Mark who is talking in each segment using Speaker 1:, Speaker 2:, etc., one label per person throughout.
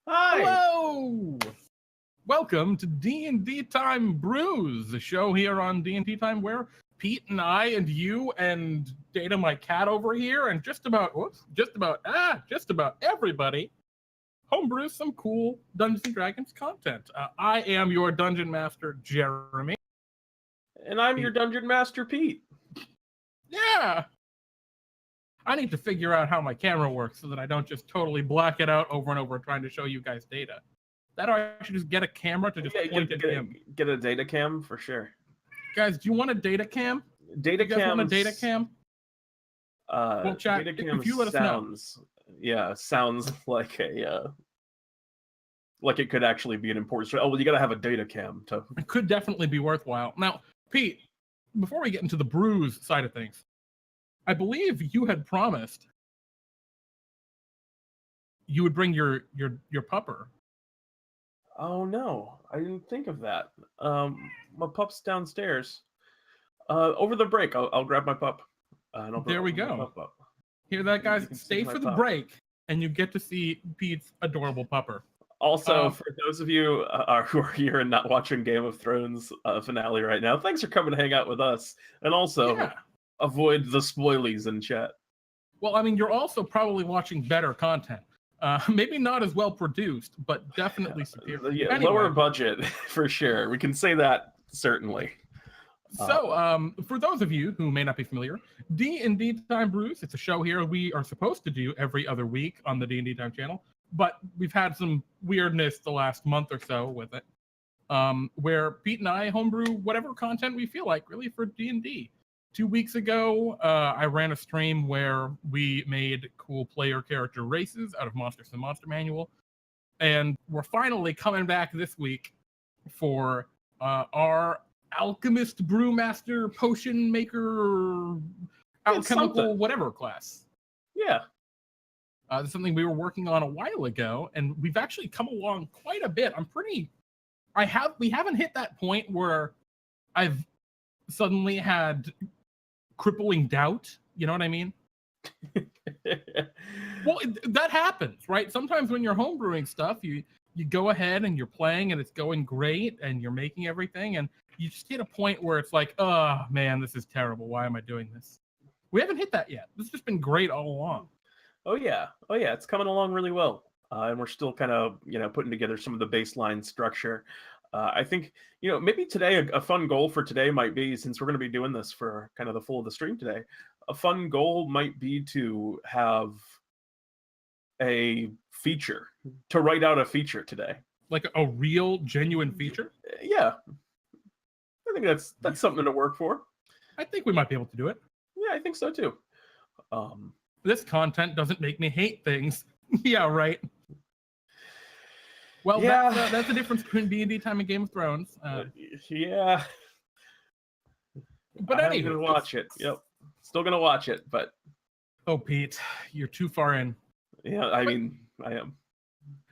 Speaker 1: Hi!
Speaker 2: Hello! Welcome to DnDTime Brews, the show here on DnDTime where Pete and I and you and Data, my cat over here, and just about everybody homebrew some cool Dungeons and Dragons content. I am your Dungeon Master, Jeremy.
Speaker 1: And I'm your Dungeon Master, Pete.
Speaker 2: Yeah! I need to figure out how my camera works so that I don't just totally black it out over and over trying to show you guys data. That or I should just get a camera to just point at him.
Speaker 1: Get a data cam for sure.
Speaker 2: Guys, do you want a data cam?
Speaker 1: Data
Speaker 2: you guys
Speaker 1: cam.
Speaker 2: Want a data cam? Well, chat,
Speaker 1: data cam
Speaker 2: if you let us know.
Speaker 1: Yeah, sounds like a like it could actually be an important. Oh well, you got to have a data cam to.
Speaker 2: It could definitely be worthwhile. Now, Pete, before we get into the brews side of things, I believe you had promised you would bring your pupper.
Speaker 1: Oh no, I didn't think of that. My pup's downstairs. Over the break, I'll grab my pup.
Speaker 2: There we go. Hear that, guys? Stay for the break, and you get to see Pete's adorable pupper.
Speaker 1: Also, for those of you who are here and not watching Game of Thrones finale right now, thanks for coming to hang out with us. And also, avoid the spoilies in chat.
Speaker 2: Well, I mean, you're also probably watching better content. Maybe not as well produced, but definitely superior.
Speaker 1: Yeah, anyway. Lower budget, for sure. We can say that, certainly.
Speaker 2: So, for those of you who may not be familiar, DnDTime Brews, it's a show here we are supposed to do every other week on the DnDTime channel, but we've had some weirdness the last month or so with it, where Pete and I homebrew whatever content we feel like, really, for D&D. 2 weeks ago, I ran a stream where we made cool player character races out of Monsters and Monster Manual, and we're finally coming back this week for our alchemist, brewmaster, potion maker, alchemical whatever class.
Speaker 1: Yeah.
Speaker 2: This is something we were working on a while ago, and we've actually come along quite a bit. We haven't hit that point where I've suddenly had crippling doubt. You know what I mean? Well, that happens, right? Sometimes when you're homebrewing stuff, you go ahead and you're playing and it's going great and you're making everything, and you just hit a point where it's like, oh man, this is terrible. Why am I doing this? We haven't hit that yet. This has just been great all along.
Speaker 1: Oh yeah, it's coming along really well, and we're still kind of putting together some of the baseline structure. I think maybe today a fun goal for today might be, since we're going to be doing this for kind of the full of the stream today, a fun goal might be to have a feature, to write out a feature today,
Speaker 2: like a real genuine feature.
Speaker 1: Yeah, I think that's something to work for.
Speaker 2: I think we might be able to do it.
Speaker 1: Yeah, I think so too.
Speaker 2: This content doesn't make me hate things. Yeah, right. Well, yeah, that's the difference between DnDTime and Game of Thrones.
Speaker 1: Yeah.
Speaker 2: But anyway,
Speaker 1: I'm gonna watch it. Yep, still gonna watch it. But
Speaker 2: oh, Pete, you're too far in.
Speaker 1: Yeah, I mean, I am.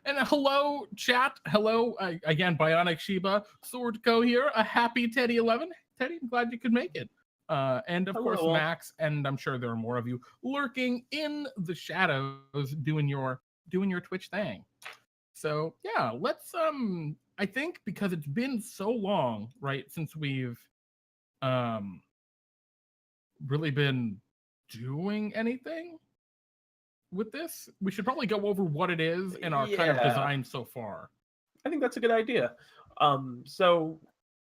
Speaker 2: And hello, chat. Hello again, Bionic Sheba, Swordco here. A happy Teddy 11. Teddy, I'm glad you could make it. And of course, Max, and I'm sure there are more of you lurking in the shadows doing your Twitch thing. So yeah, let's I think because it's been so long, right, since we've really been doing anything with this, we should probably go over what it is and our kind of design so far.
Speaker 1: I think that's a good idea. So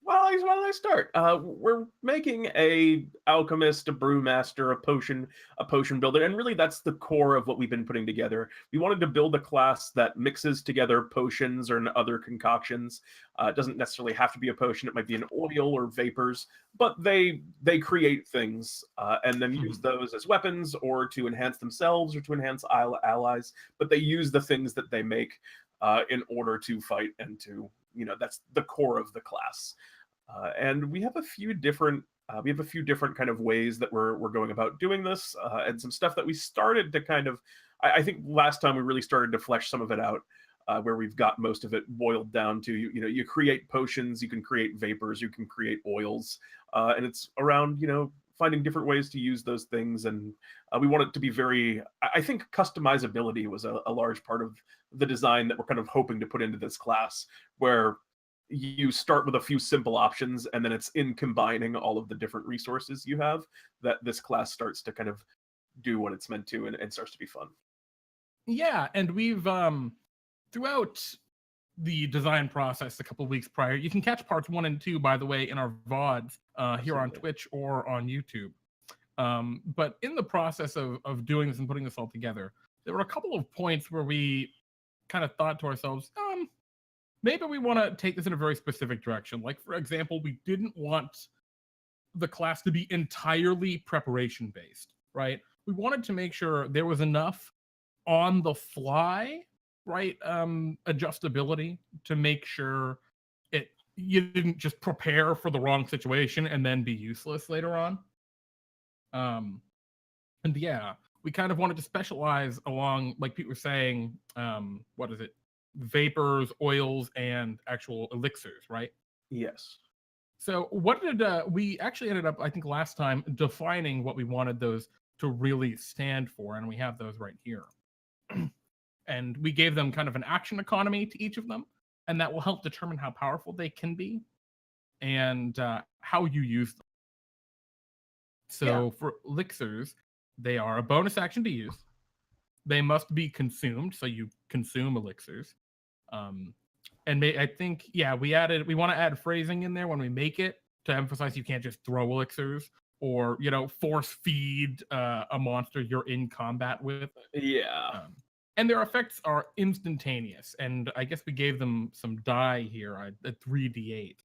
Speaker 1: why don't I start? We're making a alchemist, a brewmaster, a potion builder, and really that's the core of what we've been putting together. We wanted to build a class that mixes together potions or other concoctions. It doesn't necessarily have to be a potion; it might be an oil or vapors, but they create things and then use those as weapons or to enhance themselves or to enhance allies. But they use the things that they make in order to fight and to that's the core of the class. And we have a few different kind of ways that we're going about doing this, and some stuff that we started to kind of, I think last time we really started to flesh some of it out, where we've got most of it boiled down to you create potions, you can create vapors, you can create oils, and it's around finding different ways to use those things, and we want it to be very. I think customizability was a large part of the design that we're kind of hoping to put into this class, where you start with a few simple options, and then it's in combining all of the different resources you have that this class starts to kind of do what it's meant to, and starts to be fun.
Speaker 2: Yeah, and we've throughout the design process a couple of weeks prior, you can catch parts 1 and 2, by the way, in our VODs here on Twitch or on YouTube. But in the process of doing this and putting this all together, there were a couple of points where we kind of thought to ourselves, maybe we want to take this in a very specific direction. Like, for example, we didn't want the class to be entirely preparation based, right? We wanted to make sure there was enough on the fly, right, adjustability to make sure you didn't just prepare for the wrong situation and then be useless later on. And yeah, we kind of wanted to specialize along, like Pete was saying, what is it? Vapors, oils, and actual elixirs, right?
Speaker 1: Yes.
Speaker 2: So what did we actually ended up, I think last time, defining what we wanted those to really stand for, and we have those right here. And we gave them kind of an action economy to each of them, and that will help determine how powerful they can be and how you use them. So for elixirs, they are a bonus action to use. They must be consumed, so you consume elixirs. And I think, we want to add phrasing in there when we make it to emphasize you can't just throw elixirs or, force feed a monster you're in combat with.
Speaker 1: Yeah.
Speaker 2: And their effects are instantaneous. And I guess we gave them some die here, a 3d8.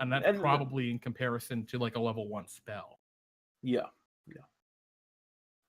Speaker 2: And that's probably in comparison to like a level 1 spell.
Speaker 1: Yeah.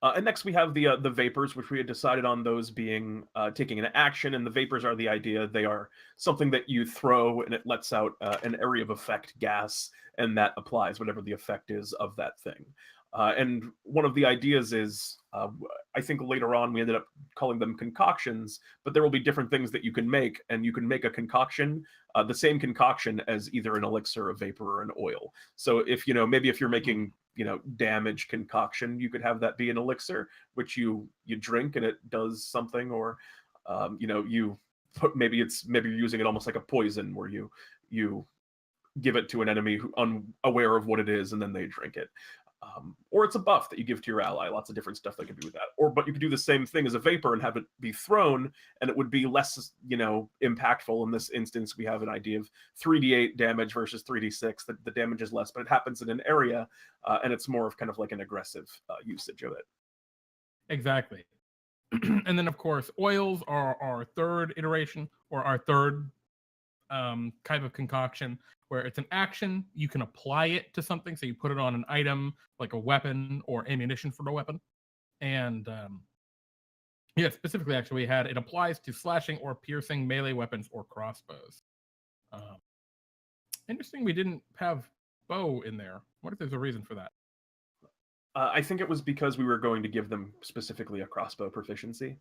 Speaker 1: And next we have the vapors, which we had decided on those being taking an action, and the vapors are the idea. They are something that you throw and it lets out an area of effect gas, and that applies whatever the effect is of that thing. And one of the ideas is, I think later on we ended up calling them concoctions, but there will be different things that you can make, and you can make a concoction, the same concoction as either an elixir, a vapor, or an oil. So if, maybe if you're making, damage concoction, you could have that be an elixir, which you drink and it does something, or, you put, maybe you're using it almost like a poison where you give it to an enemy who unaware of what it is, and then they drink it. Or it's a buff that you give to your ally. Lots of different stuff that can do with that. But you could do the same thing as a vapor and have it be thrown, and it would be less, impactful. In this instance, we have an idea of 3d8 damage versus 3d6. The damage is less, but it happens in an area, and it's more of kind of like an aggressive usage of it.
Speaker 2: Exactly. And then, of course, oils are our third iteration, or our third type of concoction, where it's an action, you can apply it to something, so you put it on an item like a weapon or ammunition for a weapon. And specifically, actually, we had it applies to slashing or piercing melee weapons or crossbows. Interesting, we didn't have bow in there. What if there's a reason for that?
Speaker 1: I think it was because we were going to give them specifically a crossbow proficiency.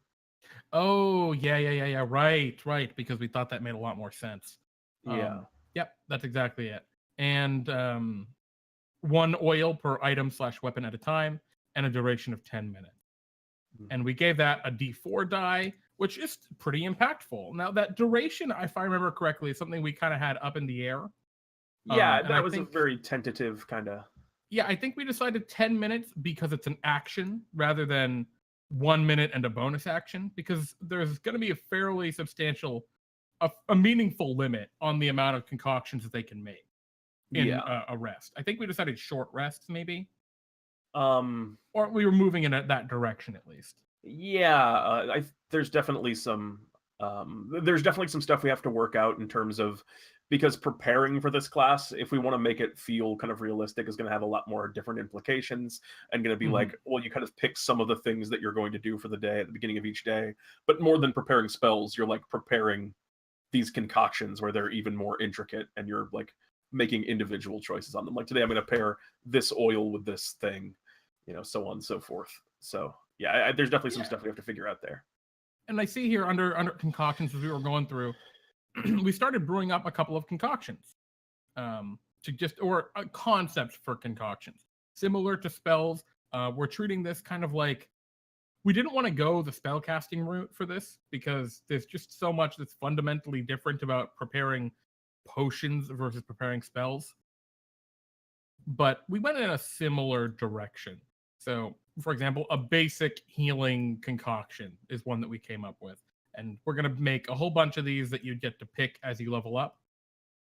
Speaker 2: Oh, yeah. Right. Because we thought that made a lot more sense.
Speaker 1: Yeah.
Speaker 2: Yep, that's exactly it. And 1 oil per item / weapon at a time, and a duration of 10 minutes. Mm-hmm. And we gave that a d4 die, which is pretty impactful. Now, that duration, if I remember correctly, is something we kind of had up in the air.
Speaker 1: Yeah, that was a very tentative kind of...
Speaker 2: Yeah, I think we decided 10 minutes because it's an action rather than 1 minute and a bonus action, because there's going to be a fairly substantial, a meaningful limit on the amount of concoctions that they can make in a rest. I think we decided short rests, maybe. Or we were moving in that direction at least.
Speaker 1: Yeah, there's definitely some stuff we have to work out in terms of, because preparing for this class, if we want to make it feel kind of realistic, is going to have a lot more different implications, and going to be like, well, you kind of pick some of the things that you're going to do for the day at the beginning of each day, but more than preparing spells, you're like preparing these concoctions where they're even more intricate, and you're like making individual choices on them. Like today, I'm going to pair this oil with this thing, so on and so forth. So yeah, there's definitely some stuff we have to figure out there.
Speaker 2: And I see here under concoctions, as we were going through, we started brewing up a couple of concoctions, concepts for concoctions. similar to spells. We're treating this kind of like, we didn't want to go the spell casting route for this because there's just so much that's fundamentally different about preparing potions versus preparing spells. But we went in a similar direction. So, for example, a basic healing concoction is one that we came up with. And we're going to make a whole bunch of these that you get to pick as you level up.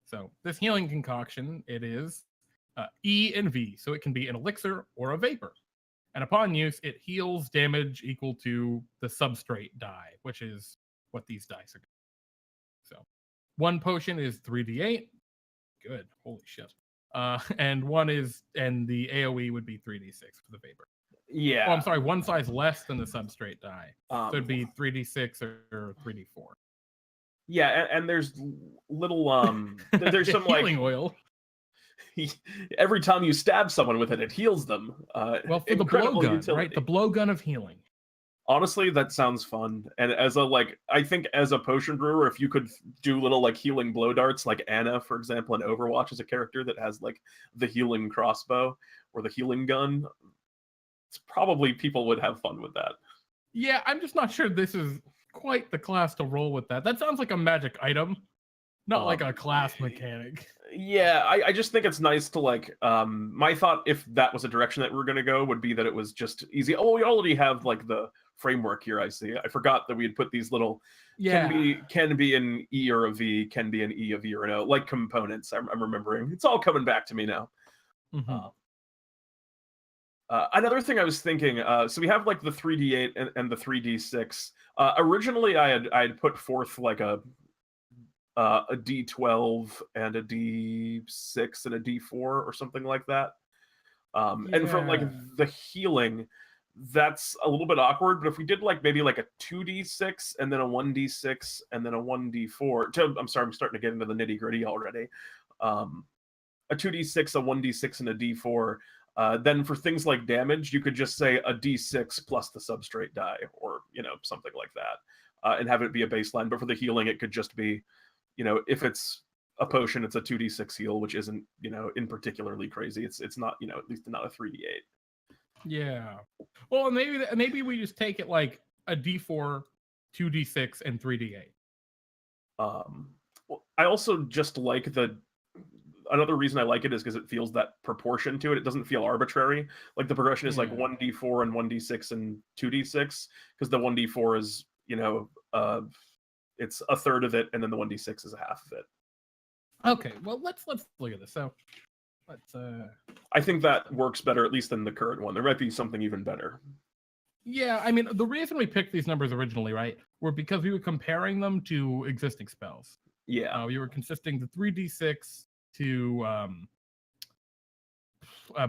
Speaker 2: So this healing concoction, it is E and V. So it can be an elixir or a vapor. And upon use, it heals damage equal to the substrate die, which is what these dice are. So one potion is 3d8. Good. Holy shit. And the AoE would be 3d6 for the vapor.
Speaker 1: Yeah.
Speaker 2: Oh, I'm sorry, one size less than the substrate die. So it'd be 3d6 or 3d4.
Speaker 1: Yeah, and there's little there's some
Speaker 2: healing
Speaker 1: like
Speaker 2: oil.
Speaker 1: Every time you stab someone with it, it heals them.
Speaker 2: Well, for the blowgun, right? The blowgun of healing.
Speaker 1: Honestly, that sounds fun. And as a I think as a potion brewer, if you could do little like healing blow darts, like Anna, for example, in Overwatch is a character that has like the healing crossbow or the healing gun, it's probably people would have fun with that.
Speaker 2: Yeah, I'm just not sure this is quite the class to roll with that. That sounds like a magic item, not like a class mechanic.
Speaker 1: Yeah, I just think it's nice to like, my thought, if that was a direction that we were going to go, would be that it was just easy. Oh, we already have like the framework here, I see. I forgot that we had put these little, can be an E or a V, can be an E, a V, or an O, like components. I'm remembering. It's all coming back to me now.
Speaker 2: Mm-hmm.
Speaker 1: Another thing I was thinking, so we have like the 3d8 and the 3d6. Originally, I had put forth like a D12 and a D6 and a D4 or something like that. And for like the healing, that's a little bit awkward. But if we did like maybe like a 2d6 and then a 1d6 and then a 1d4, I'm sorry, I'm starting to get into the nitty gritty already. A 2d6, a 1d6, and a d4. Then for things like damage, you could just say a d6 plus the substrate die, or something like that, and have it be a baseline. But for the healing, it could just be, if it's a potion, it's a 2d6 heal, which isn't in particularly crazy. It's not at least not a 3d8.
Speaker 2: Yeah. Well, maybe we just take it like a d4, 2d6, and 3d8.
Speaker 1: I also just like another reason I like it is because it feels that proportion to it. It doesn't feel arbitrary. Like the progression is like 1d4 and 1d6 and 2d6, because the 1d4 is, it's a third of it, and then the 1d6 is a half of it.
Speaker 2: Okay, well, let's look at this. So let's
Speaker 1: I think that works better, at least than the current one. There might be something even better.
Speaker 2: Yeah, I mean, the reason we picked these numbers originally, right, were because we were comparing them to existing spells.
Speaker 1: Yeah.
Speaker 2: We were consisting the 3d6 to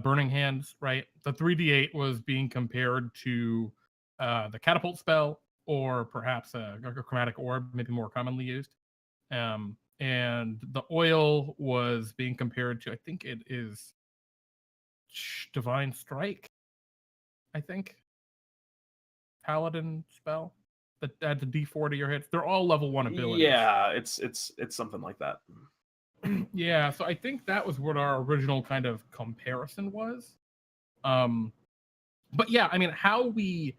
Speaker 2: Burning Hands, right? The 3d8 was being compared to the Catapult spell, or perhaps a Chromatic Orb, maybe more commonly used. And the oil was being compared to, I think it is Divine Strike, I think. Paladin spell that adds a d4 to your hits. They're all level 1 abilities.
Speaker 1: Yeah, it's something like that.
Speaker 2: Yeah, so I think that was what our original kind of comparison was. But yeah, I mean, how we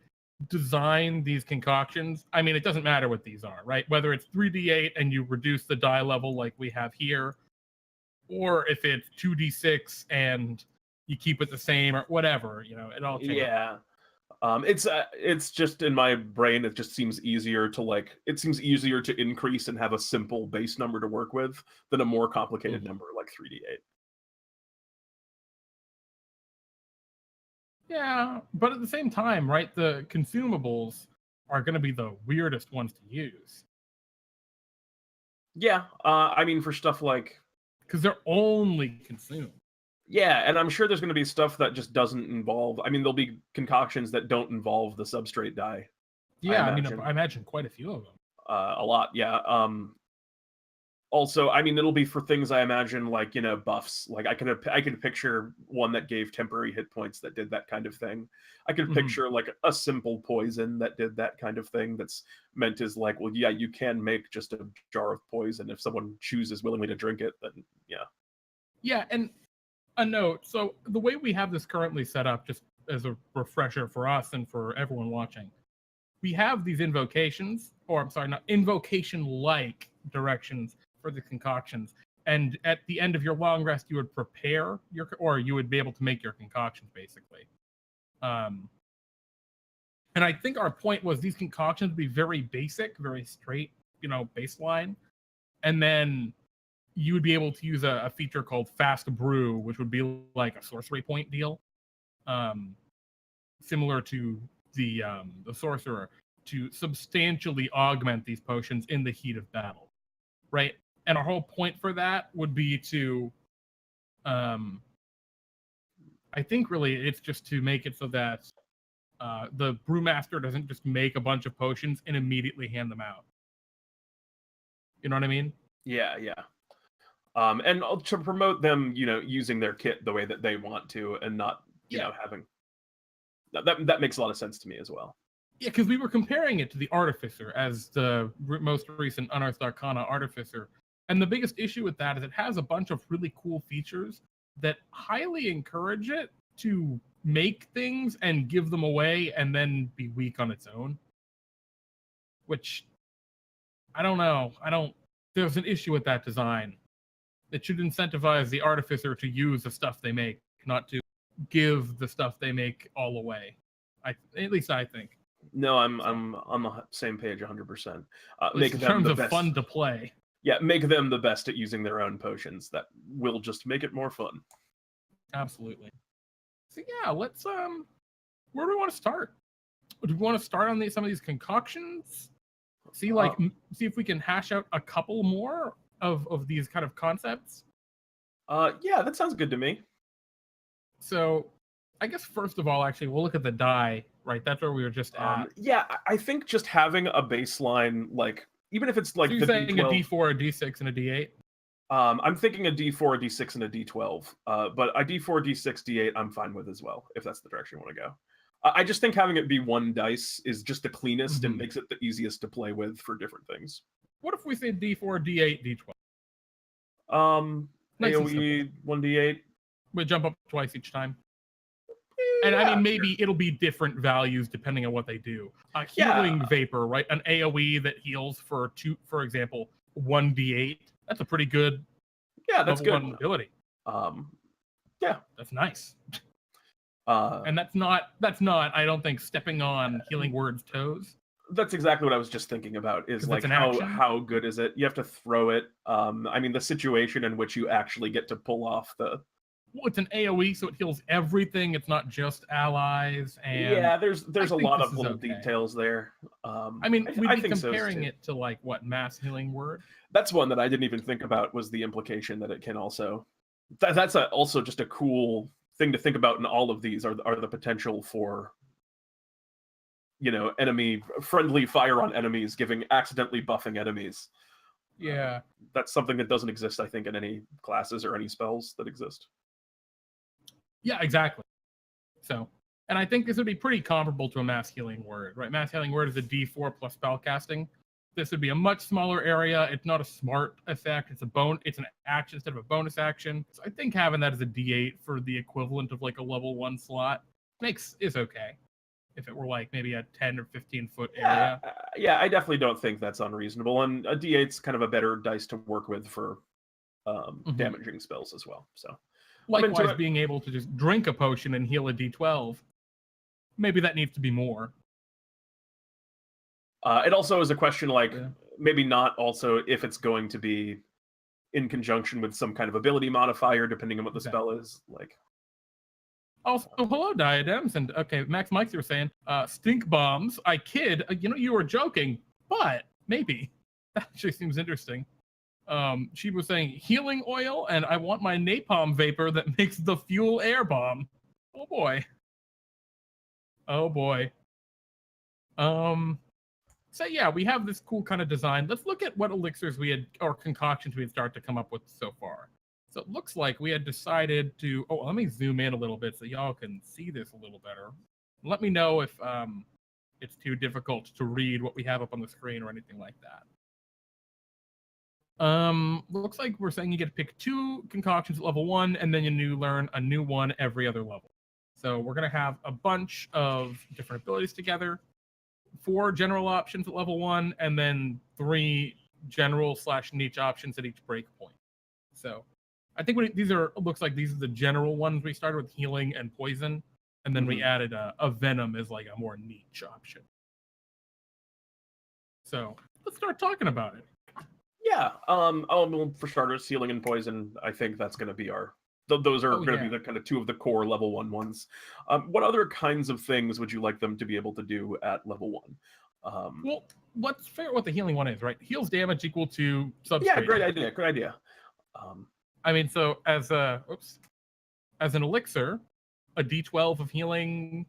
Speaker 2: design these concoctions, I mean, it doesn't matter what these are, right? Whether it's 3d8 and you reduce the die level like we have here, or if it's 2d6 and you keep it the same, or whatever, it all changes.
Speaker 1: Yeah. It's just in my brain, it just seems easier to increase and have a simple base number to work with than a more complicated number like 3d8.
Speaker 2: Yeah, but at the same time, right, the consumables are going to be the weirdest ones to use.
Speaker 1: Yeah, I mean, for stuff like...
Speaker 2: Because they're only consumed.
Speaker 1: Yeah, and I'm sure there's going to be stuff that just doesn't involve... I mean, there'll be concoctions that don't involve the substrate die.
Speaker 2: Yeah, I imagine quite a few of them.
Speaker 1: A lot, yeah. Also, I mean, it'll be for things I imagine like, buffs. Like I could picture one that gave temporary hit points that did that kind of thing. I could picture like a simple poison that did that kind of thing that's meant as like, well, yeah, you can make just a jar of poison if someone chooses willingly to drink it, then yeah.
Speaker 2: Yeah, and a note. So the way we have this currently set up, just as a refresher for us and for everyone watching, we have these invocations, or I'm sorry, not invocation-like directions for the concoctions. And at the end of your long rest, you would prepare or you would be able to make your concoctions, basically. And I think our point was these concoctions would be very basic, very straight, baseline. And then you would be able to use a feature called Fast Brew, which would be like a sorcery point deal, similar to the sorcerer, to substantially augment these potions in the heat of battle, right? And our whole point for that would be to, I think really it's just to make it so that the brewmaster doesn't just make a bunch of potions and immediately hand them out. You know what I mean?
Speaker 1: Yeah. And to promote them, using their kit the way that they want to, and not, having that makes a lot of sense to me as well.
Speaker 2: Yeah, because we were comparing it to the Artificer as the most recent Unearthed Arcana Artificer. And the biggest issue with that is it has a bunch of really cool features that highly encourage it to make things and give them away and then be weak on its own. Which, I don't know. There's an issue with that design. It should incentivize the Artificer to use the stuff they make, not to give the stuff they make all away. At least I think.
Speaker 1: No, I'm on the same page 100%.
Speaker 2: Make in terms of fun to play.
Speaker 1: Yeah, make them the best at using their own potions. That will just make it more fun.
Speaker 2: Absolutely. So yeah, let's where do we want to start? Do we want to start on some of these concoctions? See if we can hash out a couple more of these kind of concepts.
Speaker 1: Yeah, that sounds good to me.
Speaker 2: So I guess first of all, actually, we'll look at the die, right? That's where we were just at.
Speaker 1: Yeah, I think just having a baseline, like, even if it's like
Speaker 2: so you're saying D12, a D4, a D6, and a D8?
Speaker 1: I'm thinking a D4, a D6, and a D12. But a D4, D6, D8, I'm fine with as well, if that's the direction you want to go. I just think having it be one dice is just the cleanest and makes it the easiest to play with for different things.
Speaker 2: What if we say D4, D8,
Speaker 1: D12?
Speaker 2: Nice
Speaker 1: AoE 1D8.
Speaker 2: We jump up twice each time. And I mean, maybe it'll be different values depending on what they do. Healing vapor, right? An AoE that heals for example, 1d8. That's a pretty good.
Speaker 1: Yeah, that's good
Speaker 2: ability.
Speaker 1: Yeah,
Speaker 2: that's nice. And that's not. I don't think stepping on Healing Word's toes.
Speaker 1: That's exactly what I was just thinking about. Is like how good is it? You have to throw it. I mean, the situation in which you actually get to pull off the.
Speaker 2: Well, it's an AoE, so it heals everything. It's not just allies. And
Speaker 1: yeah, there's a lot of little details there.
Speaker 2: I mean, we'd be comparing it to like what Mass Healing Word.
Speaker 1: That's one that I didn't even think about. Was the implication that it can also. That's also just a cool thing to think about in all of these are the potential for. Enemy friendly fire on enemies, accidentally buffing enemies.
Speaker 2: Yeah,
Speaker 1: that's something that doesn't exist, I think, in any classes or any spells that exist.
Speaker 2: Yeah, exactly. So, and I think this would be pretty comparable to a Mass Healing Word, right? Mass Healing Word is a D4 plus spellcasting. This would be a much smaller area. It's not a smart effect. It's an action instead of a bonus action. So I think having that as a D8 for the equivalent of like a level 1 slot is okay. If it were like maybe a 10 or 15 foot area.
Speaker 1: Yeah, I definitely don't think that's unreasonable. And a D8's kind of a better dice to work with for damaging spells as well. So
Speaker 2: likewise, being able to just drink a potion and heal a D12, maybe that needs to be more.
Speaker 1: It also is a question maybe not also if it's going to be in conjunction with some kind of ability modifier, depending on what the spell is.
Speaker 2: Also, hello, Diadems, and okay, Max Mike, you were saying, stink bombs. I kid, you were joking, but maybe. That actually seems interesting. She was saying healing oil, and I want my napalm vapor that makes the fuel air bomb. Oh boy. So yeah, we have this cool kind of design. Let's look at what elixirs or concoctions we had started to come up with so far. So it looks like we had decided to. Oh, let me zoom in a little bit so y'all can see this a little better. Let me know if it's too difficult to read what we have up on the screen or anything like that. Looks like we're saying you get to pick 2 concoctions at level 1, and then you learn a new one every other level. So we're gonna have a bunch of different abilities together, 4 general options at level 1, and then 3 general/niche options at each break point. So I think looks like these are the general ones. We started with healing and poison, and then we added a venom as like a more niche option. So let's start talking about it.
Speaker 1: Yeah. Well, for starters, healing and poison. I think that's going to be those are going to be the kind of 2 of the core level 1 ones. What other kinds of things would you like them to be able to do at level 1?
Speaker 2: Well, let's figure out what the healing one is, right? Heals damage equal to substrate.
Speaker 1: Yeah, great idea.
Speaker 2: I mean, so as an elixir, a D12 of healing.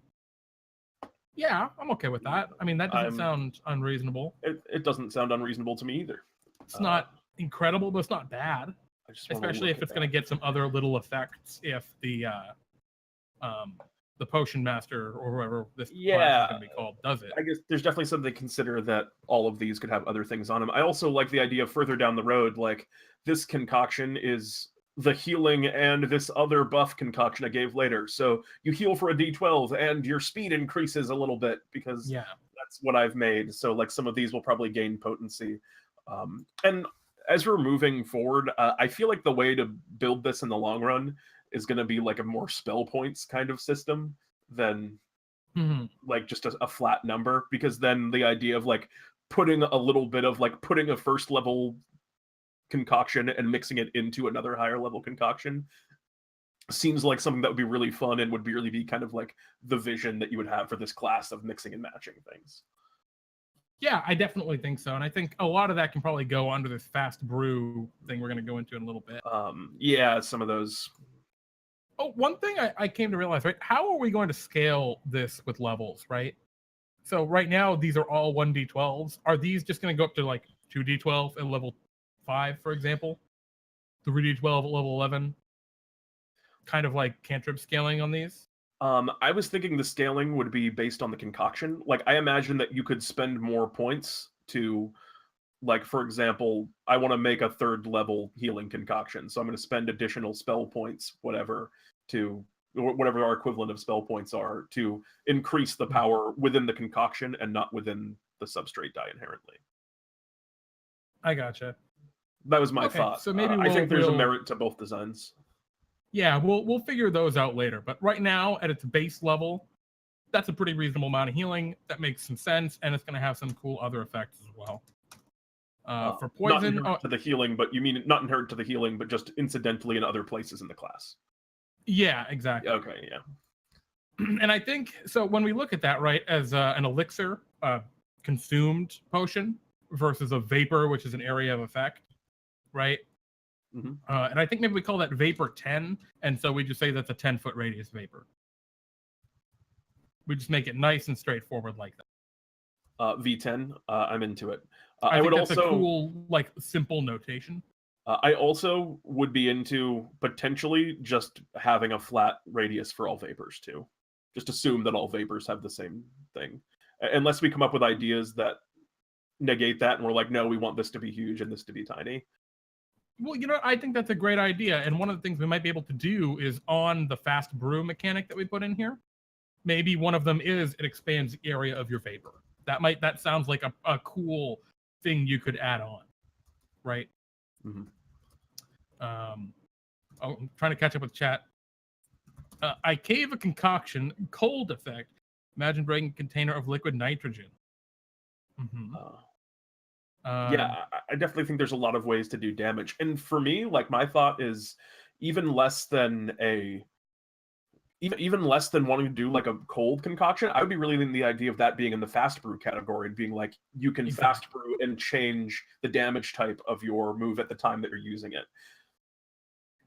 Speaker 2: Yeah, I'm okay with that. I mean, that doesn't sound unreasonable.
Speaker 1: It doesn't sound unreasonable to me either.
Speaker 2: It's not incredible, but it's not bad. Especially if it's going to get some other little effects if the potion master or whoever this class is going to be called does it.
Speaker 1: I guess there's definitely something to consider that all of these could have other things on them. I also like the idea of further down the road, like this concoction is the healing and this other buff concoction I gave later. So you heal for a D12 and your speed increases a little bit because that's what I've made. So like some of these will probably gain potency. And as we're moving forward, I feel like the way to build this in the long run is going to be like a more spell points kind of system than like just a flat number, because then the idea of like putting a little bit of like putting a first level concoction and mixing it into another higher level concoction seems like something that would be really fun and would really be kind of like the vision that you would have for this class of mixing and matching things.
Speaker 2: Yeah, I definitely think so. And I think a lot of that can probably go under this fast brew thing we're going to go into in a little bit.
Speaker 1: Yeah, some of those.
Speaker 2: Oh, one thing I came to realize, right? How are we going to scale this with levels, right? So right now, these are all 1d12s. Are these just going to go up to like 2d12 at level 5, for example? 3d12 at level 11? Kind of like cantrip scaling on these?
Speaker 1: I was thinking the scaling would be based on the concoction. Like, I imagine that you could spend more points to, like, for example, I want to make a 3rd level healing concoction. So I'm going to spend additional spell points, whatever our equivalent of spell points are, to increase the power within the concoction and not within the substrate die inherently.
Speaker 2: I gotcha.
Speaker 1: That was my thought.
Speaker 2: So maybe
Speaker 1: I think there's a merit to both designs.
Speaker 2: Yeah, we'll figure those out later. But right now, at its base level, that's a pretty reasonable amount of healing. That makes some sense, and it's going to have some cool other effects as well. For poison,
Speaker 1: not inherent to the healing, but you mean not inherent to the healing, but just incidentally in other places in the class.
Speaker 2: Yeah, exactly.
Speaker 1: Okay, yeah.
Speaker 2: And I think so. When we look at that, right, as an elixir, consumed potion versus a vapor, which is an area of effect, right? And I think maybe we call that vapor 10, and so we just say that's a 10-foot radius vapor. We just make it nice and straightforward like that.
Speaker 1: V10, I'm into it.
Speaker 2: I would also a cool, like, simple notation.
Speaker 1: I also would be into potentially just having a flat radius for all vapors too. Just assume that all vapors have the same thing, unless we come up with ideas that negate that, and we're like, no, we want this to be huge and this to be tiny.
Speaker 2: Well, I think that's a great idea. And one of the things we might be able to do is on the fast brew mechanic that we put in here, maybe one of them is it expands the area of your vapor. That sounds like a cool thing you could add on, right? I'm trying to catch up with chat. I cave a concoction, cold effect. Imagine breaking a container of liquid nitrogen.
Speaker 1: Yeah, I definitely think there's a lot of ways to do damage. And for me, like, my thought is even less than wanting to do like a cold concoction, I would be really in the idea of that being in the fast brew category and being like, you can fast brew and change the damage type of your move at the time that you're using it.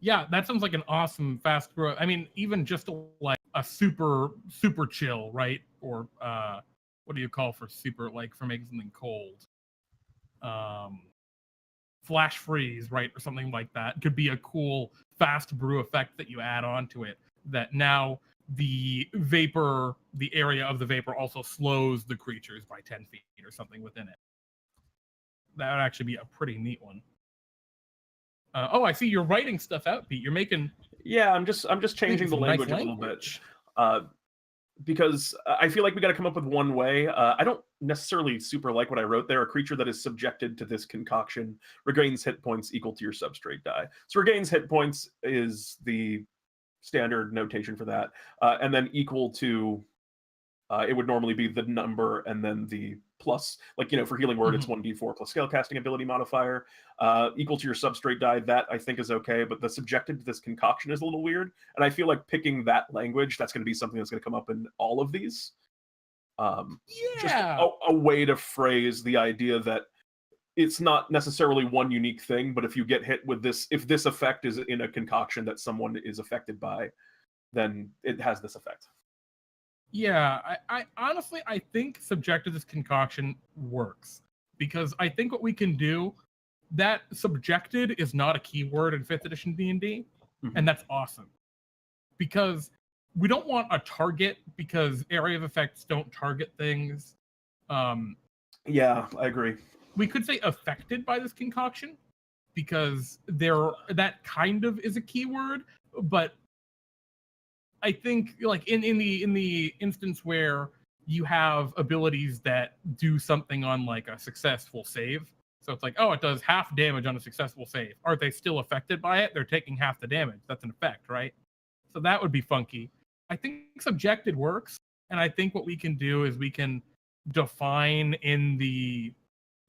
Speaker 2: Yeah, that sounds like an awesome fast brew. I mean, even just like a super chill, right? Or what do you call for super, like for making something cold? Flash freeze, right? Or something like that. Could be a cool fast brew effect that you add on to it, that now the area of the vapor also slows the creatures by 10 feet or something within it. That would actually be a pretty neat one. Oh, I see you're writing stuff out, Pete. You're making.
Speaker 1: Yeah, I'm just changing the
Speaker 2: some nice
Speaker 1: language a little bit. Because I feel like we got to come up with one way. I don't necessarily super like what I wrote there. A creature that is subjected to this concoction regains hit points equal to your substrate die. So regains hit points is the standard notation for that, and then equal to. It would normally be the number and then the plus, like, for Healing Word, it's 1d4 plus Scale Casting ability modifier, equal to your substrate die. That I think is okay, but the subjected to this concoction is a little weird. And I feel like picking that language, that's going to be something that's going to come up in all of these. Just a way to phrase the idea that it's not necessarily one unique thing, but if you get hit with this, if this effect is in a concoction that someone is affected by, then it has this effect.
Speaker 2: Yeah, I honestly, I think subjected this concoction works, because I think what we can do, that subjected is not a keyword in 5th edition D&D, and that's awesome. Because we don't want a target, because area of effects don't target things.
Speaker 1: Yeah, I agree.
Speaker 2: We could say affected by this concoction, because that kind of is a keyword, but I think, like, in the instance where you have abilities that do something on, like, a successful save, so it's like, oh, it does half damage on a successful save. Are they still affected by it? They're taking half the damage. That's an effect, right? So that would be funky. I think subjected works, and I think what we can do is we can define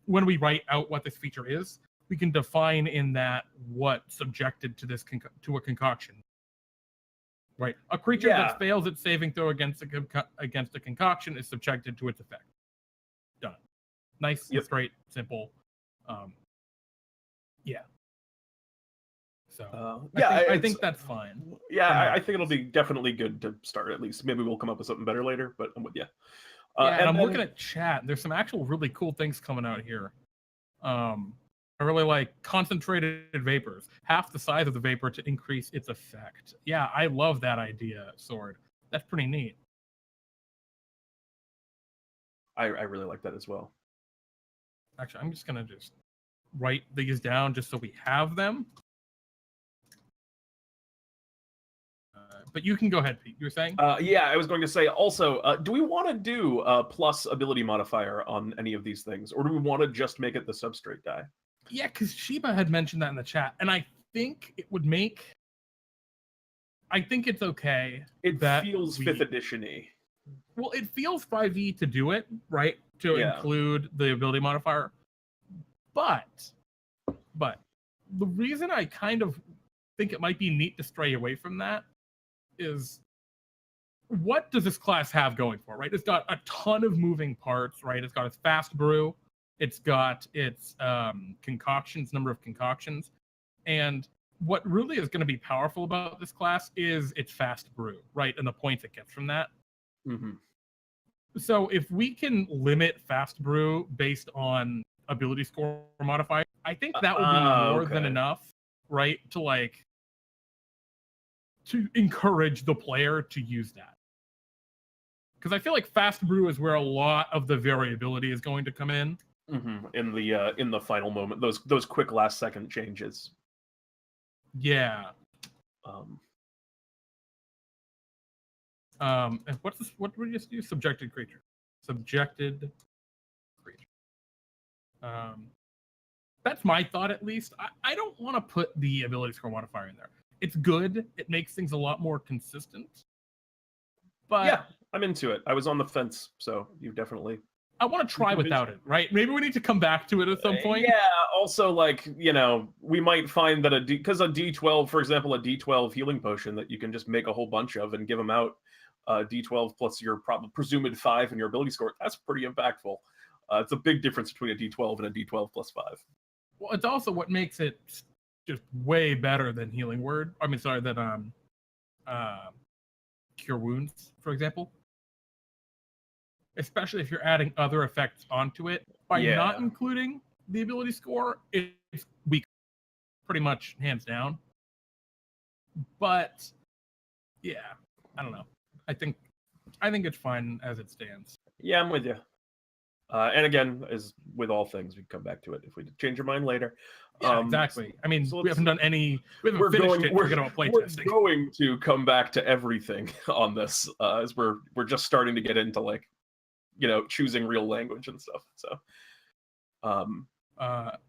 Speaker 2: when we write out what this feature is, we can define in that what subjected to this to a concoction. Right, a creature that fails its saving throw against a concoction is subjected to its effect. Done. Nice, straight, simple. Yeah. So I think that's fine.
Speaker 1: Yeah, I think it'll be definitely good to start at least. Maybe we'll come up with something better later, but I'm with you.
Speaker 2: And I'm looking at chat. There's some actual really cool things coming out here. I really like concentrated vapors. Half the size of the vapor to increase its effect. Yeah, I love that idea, Sword. That's pretty neat.
Speaker 1: I really like that as well.
Speaker 2: Actually, I'm just going to write these down just so we have them. But you can go ahead, Pete. You were saying?
Speaker 1: Yeah, I was going to say also, do we want to do a plus ability modifier on any of these things? Or do we want to just make it the substrate die?
Speaker 2: Yeah, because Sheba had mentioned that in the chat, and I think it would make. I think it's okay.
Speaker 1: It feels 5th edition-y.
Speaker 2: Well, it feels 5e to do it, right? To include the ability modifier. But the reason I kind of think it might be neat to stray away from that is, what does this class have going for, right? It's got a ton of moving parts, right? It's got its fast brew. It's got its number of concoctions. And what really is going to be powerful about this class is its fast brew, right? And the points it gets from that. So if we can limit fast brew based on ability score modifier, I think that would be more than enough, right? To encourage the player to use that. Because I feel like fast brew is where a lot of the variability is going to come in.
Speaker 1: In the final moment, those quick last second changes.
Speaker 2: Yeah. And what did we just do? Subjected creature. Subjected creature. That's my thought, at least. I don't want to put the ability score modifier in there. It's good. It makes things a lot more consistent. But
Speaker 1: yeah, I'm into it. I was on the fence, so you definitely.
Speaker 2: I want to try without it, right? Maybe we need to come back to it at some point.
Speaker 1: Yeah, also, like, we might find that because a D12, for example, a D12 healing potion that you can just make a whole bunch of and give them out, D12 plus your presumed 5 and your ability score, that's pretty impactful. It's a big difference between a D12 and a D12 plus 5.
Speaker 2: Well, it's also what makes it just way better than Healing Word. I mean, sorry, than Cure Wounds, for example. Especially if you're adding other effects onto it. By not including the ability score, it's weak, pretty much hands down. But yeah, I don't know. I think it's fine as it stands.
Speaker 1: Yeah, I'm with you. And again, as with all things, we can come back to it if we change our mind later.
Speaker 2: Yeah, exactly. I mean,
Speaker 1: so
Speaker 2: we haven't done any. We haven't
Speaker 1: we're
Speaker 2: finished
Speaker 1: going.
Speaker 2: it.
Speaker 1: We're,
Speaker 2: Forget about
Speaker 1: we're
Speaker 2: playtesting.
Speaker 1: going to come back to everything on this, as we're just starting to get into like, choosing real language and stuff. So,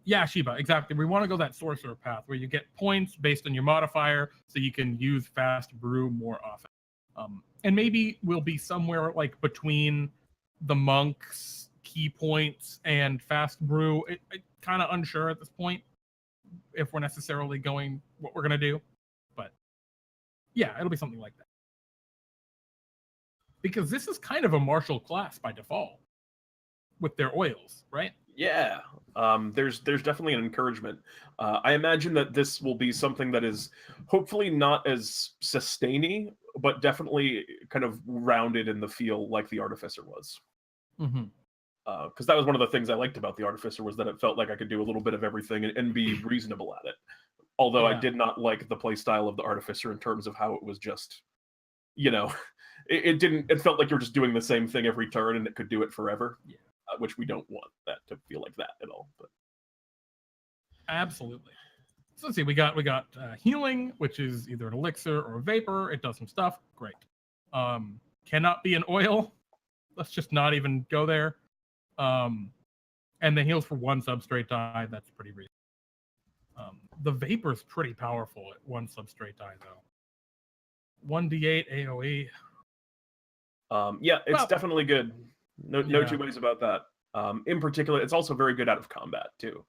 Speaker 2: yeah, Shiba, exactly. We want to go that sorcerer path where you get points based on your modifier, so you can use fast brew more often. And maybe we'll be somewhere like between the monk's key points and fast brew. It kind of unsure at this point if we're necessarily going what we're gonna do, but yeah, it'll be something like that. Because this is kind of a martial class by default with their oils, right?
Speaker 1: Yeah, there's definitely an encouragement. I imagine that this will be something that is hopefully not as sustainy, but definitely kind of rounded in the feel like the Artificer was.
Speaker 2: Mm-hmm.
Speaker 1: Because that was one of the things I liked about the Artificer, was that it felt like I could do a little bit of everything and be reasonable at it. Although I did not like the play style of the Artificer in terms of how it was just, it felt like you were just doing the same thing every turn and it could do it forever.
Speaker 2: Yeah.
Speaker 1: Which we don't want that to feel like that at all. But
Speaker 2: absolutely. So let's see. We got healing, which is either an elixir or a vapor. It does some stuff. Great. Cannot be an oil. Let's just not even go there. And then heals for 1 substrate die. That's pretty reasonable. The vapor's pretty powerful at 1 substrate die though. 1d8 AOE.
Speaker 1: Yeah, it's definitely good. No two ways about that. In particular, it's also very good out of combat too.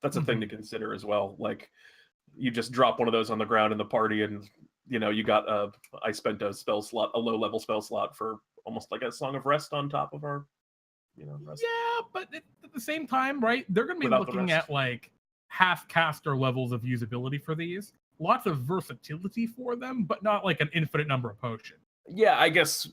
Speaker 1: That's a thing to consider as well. Like, you just drop one of those on the ground in the party, and you got I spent a spell slot, a low level spell slot for almost like a Song of Rest on top of our, rest.
Speaker 2: Yeah, but at the same time, right? They're going to be
Speaker 1: Without
Speaker 2: looking at like half caster levels of usability for these. Lots of versatility for them, but not like an infinite number of potions.
Speaker 1: Yeah, I guess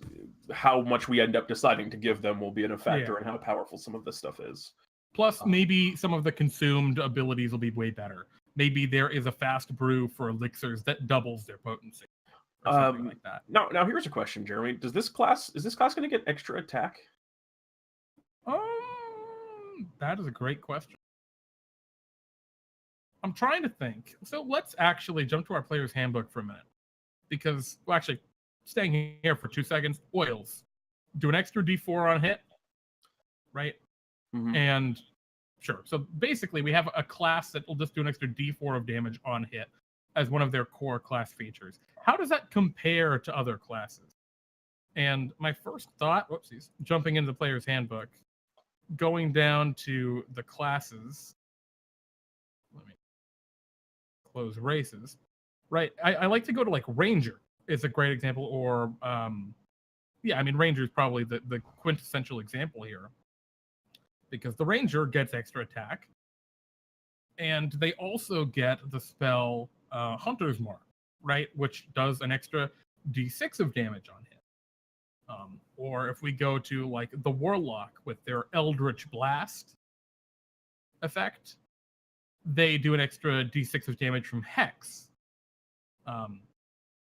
Speaker 1: how much we end up deciding to give them will be a factor in how powerful some of this stuff is.
Speaker 2: Plus, maybe some of the consumed abilities will be way better. Maybe there is a fast brew for elixirs that doubles their potency, or something like that.
Speaker 1: Now here's a question, Jeremy. Is this class going to get extra attack?
Speaker 2: That is a great question. I'm trying to think. So let's actually jump to our player's handbook for a minute, because actually, staying here for 2 seconds. Oils do an extra D4 on hit, right?
Speaker 1: Mm-hmm.
Speaker 2: And sure. So basically, we have a class that will just do an extra D4 of damage on hit as one of their core class features. How does that compare to other classes? And my first thought, whoopsies, jumping into the player's handbook, going down to the classes. Let me close races. Right. I like to go to like Ranger is a great example, or Ranger is probably the quintessential example here, because the Ranger gets extra attack, and they also get the spell Hunter's Mark, right, which does an extra D6 of damage on hit. Or if we go to like the Warlock with their Eldritch Blast effect, they do an extra D6 of damage from Hex.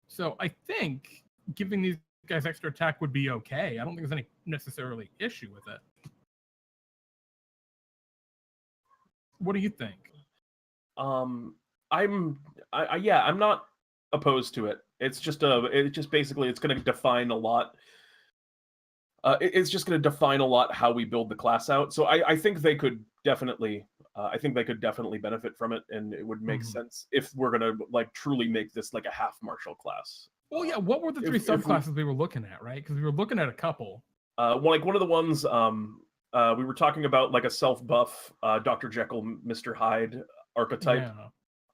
Speaker 2: So I think giving these guys extra attack would be okay. I don't think there's any necessarily issue with it. What do you think?
Speaker 1: I'm not opposed to it. It's just basically it's going to define a lot. It's just going to define a lot how we build the class out. So I think they could definitely benefit from it, and it would make sense if we're going to like truly make this like a half martial class.
Speaker 2: Well, yeah. What were the 3 subclasses we were looking at, right? Because we were looking at a couple.
Speaker 1: One of the ones we were talking about, like a self buff Dr. Jekyll, Mr. Hyde archetype.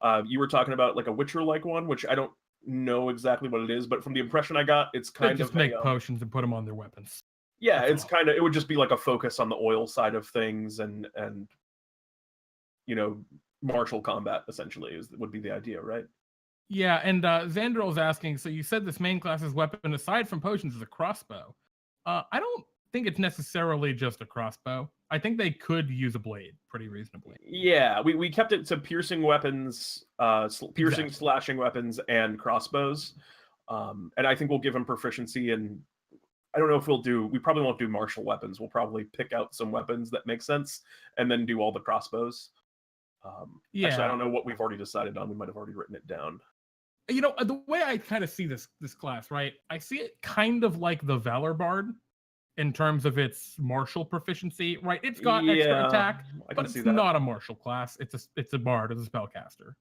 Speaker 2: Yeah.
Speaker 1: You were talking about like a Witcher like one, which I don't know exactly what it is, but from the impression I got, it's kind of
Speaker 2: just make potions and put them on their weapons.
Speaker 1: Yeah, it's kind of, it would just be like a focus on the oil side of things, and martial combat essentially would be the idea, right?
Speaker 2: Yeah, and Xandrel's asking, so you said this main class's weapon, aside from potions, is a crossbow. I don't think it's necessarily just a crossbow. I think they could use a blade pretty reasonably.
Speaker 1: Yeah, we kept it to piercing weapons, slashing weapons, and crossbows. And I think we'll give him proficiency in I don't know if we probably won't do martial weapons. We'll probably pick out some weapons that make sense and then do all the crossbows. Actually, I don't know what we've already decided on. We might have already written it down.
Speaker 2: You know, the way I kind of see this class, right? I see it kind of like the Valor Bard in terms of its martial proficiency, right? It's got extra attack, but it's not a martial class. It's a bard, it's a spellcaster,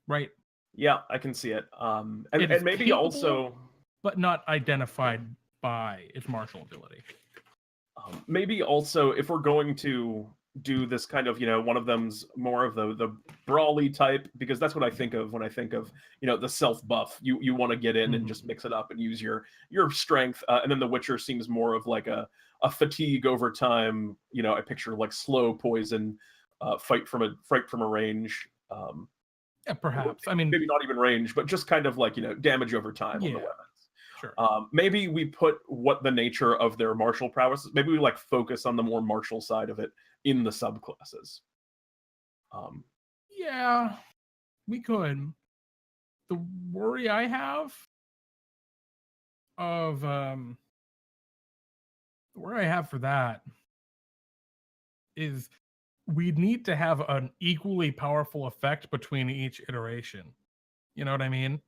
Speaker 2: right?
Speaker 1: Yeah, I can see it. And maybe
Speaker 2: capable,
Speaker 1: also,
Speaker 2: but not identified by its martial ability.
Speaker 1: Maybe also, if we're going to do this kind of, one of them's more of the brawly type, because that's what I think of when I think of, the self buff. You want to get in and just mix it up and use your strength, and then the Witcher seems more of like a fatigue over time. I picture like slow poison, fight from a range.
Speaker 2: Yeah, perhaps. I mean,
Speaker 1: maybe not even range, but just kind of like damage over time on the weapons.
Speaker 2: Sure.
Speaker 1: Maybe we put what the nature of their martial prowess is. Maybe we like focus on the more martial side of it in the subclasses.
Speaker 2: Yeah, we could. The worry I have for that is we'd need to have an equally powerful effect between each iteration. You know what I mean?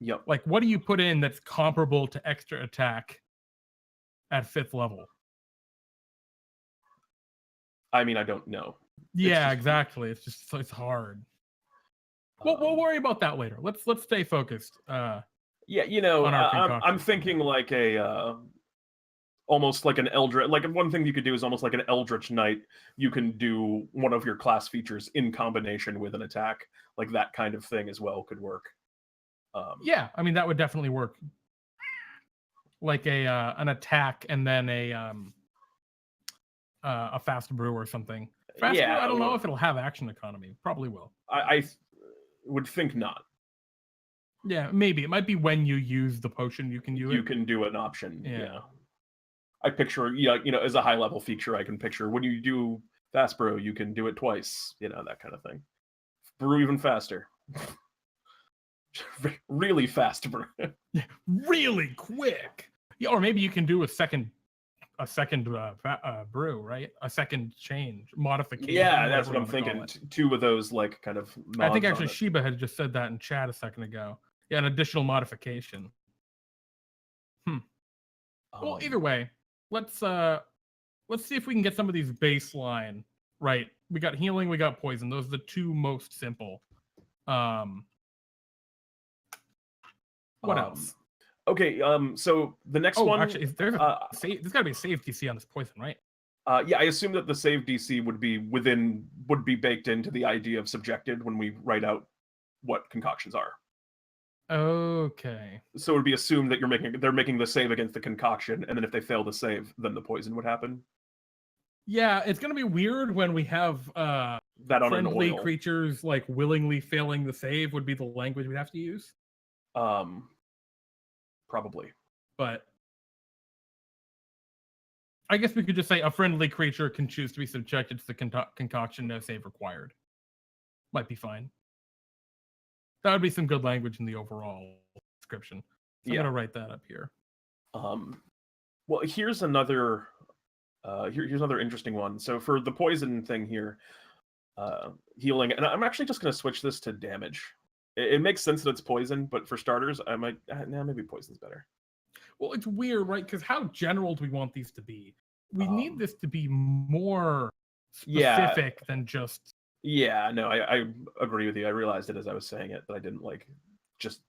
Speaker 1: Yep.
Speaker 2: Like, what do you put in that's comparable to extra attack at 5th level?
Speaker 1: I mean, I don't know.
Speaker 2: Yeah, exactly. It's hard. We'll worry about that later. Let's stay focused.
Speaker 1: Yeah, I'm thinking like a almost like an Eldritch. Like one thing you could do is almost like an Eldritch Knight. You can do one of your class features in combination with an attack, like that kind of thing as well could work.
Speaker 2: Yeah, I mean that would definitely work. Like an attack and then a fast brew or something. Fast brew, I don't know if it'll have action economy. Probably will.
Speaker 1: I would think not.
Speaker 2: Yeah, maybe it might be when you use the potion you can use it.
Speaker 1: You can do an option. Yeah. I picture, as a high level feature, I can picture when you do fast brew, you can do it twice. That kind of thing. Brew even faster. Really fast brew.
Speaker 2: Really quick. Yeah, or maybe you can do a second brew, right? A second change modification.
Speaker 1: Yeah, that's what I'm thinking. Two of those, like, kind of.
Speaker 2: I think actually Sheba had just said that in chat a second ago. Yeah, an additional modification. Well, either way, let's see if we can get some of these baseline right. We got healing, we got poison. Those are the two most simple. What else?
Speaker 1: Okay, so the next one.
Speaker 2: Actually, there's got to be a save DC on this poison, right?
Speaker 1: Yeah, I assume that the save DC would be baked into the idea of subjected when we write out what concoctions are.
Speaker 2: Okay.
Speaker 1: So it would be assumed that they're making the save against the concoction, and then if they fail the save, then the poison would happen.
Speaker 2: Yeah, it's gonna be weird when we have
Speaker 1: that on
Speaker 2: friendly
Speaker 1: an oil.
Speaker 2: Creatures like willingly failing the save would be the language we'd have to use.
Speaker 1: Probably.
Speaker 2: But I guess we could just say a friendly creature can choose to be subjected to the concoction, no save required. Might be fine. That would be some good language in the overall description. So I'm gonna write that up here.
Speaker 1: Well, here's another interesting one. So for the poison thing here, healing, and I'm actually just gonna switch this to damage. It makes sense that it's poison, but for starters, I might maybe poison's better.
Speaker 2: Well, it's weird, right? Because how general do we want these to be? We need this to be more specific than just.
Speaker 1: Yeah, no, I agree with you. I realized it as I was saying it that I didn't like just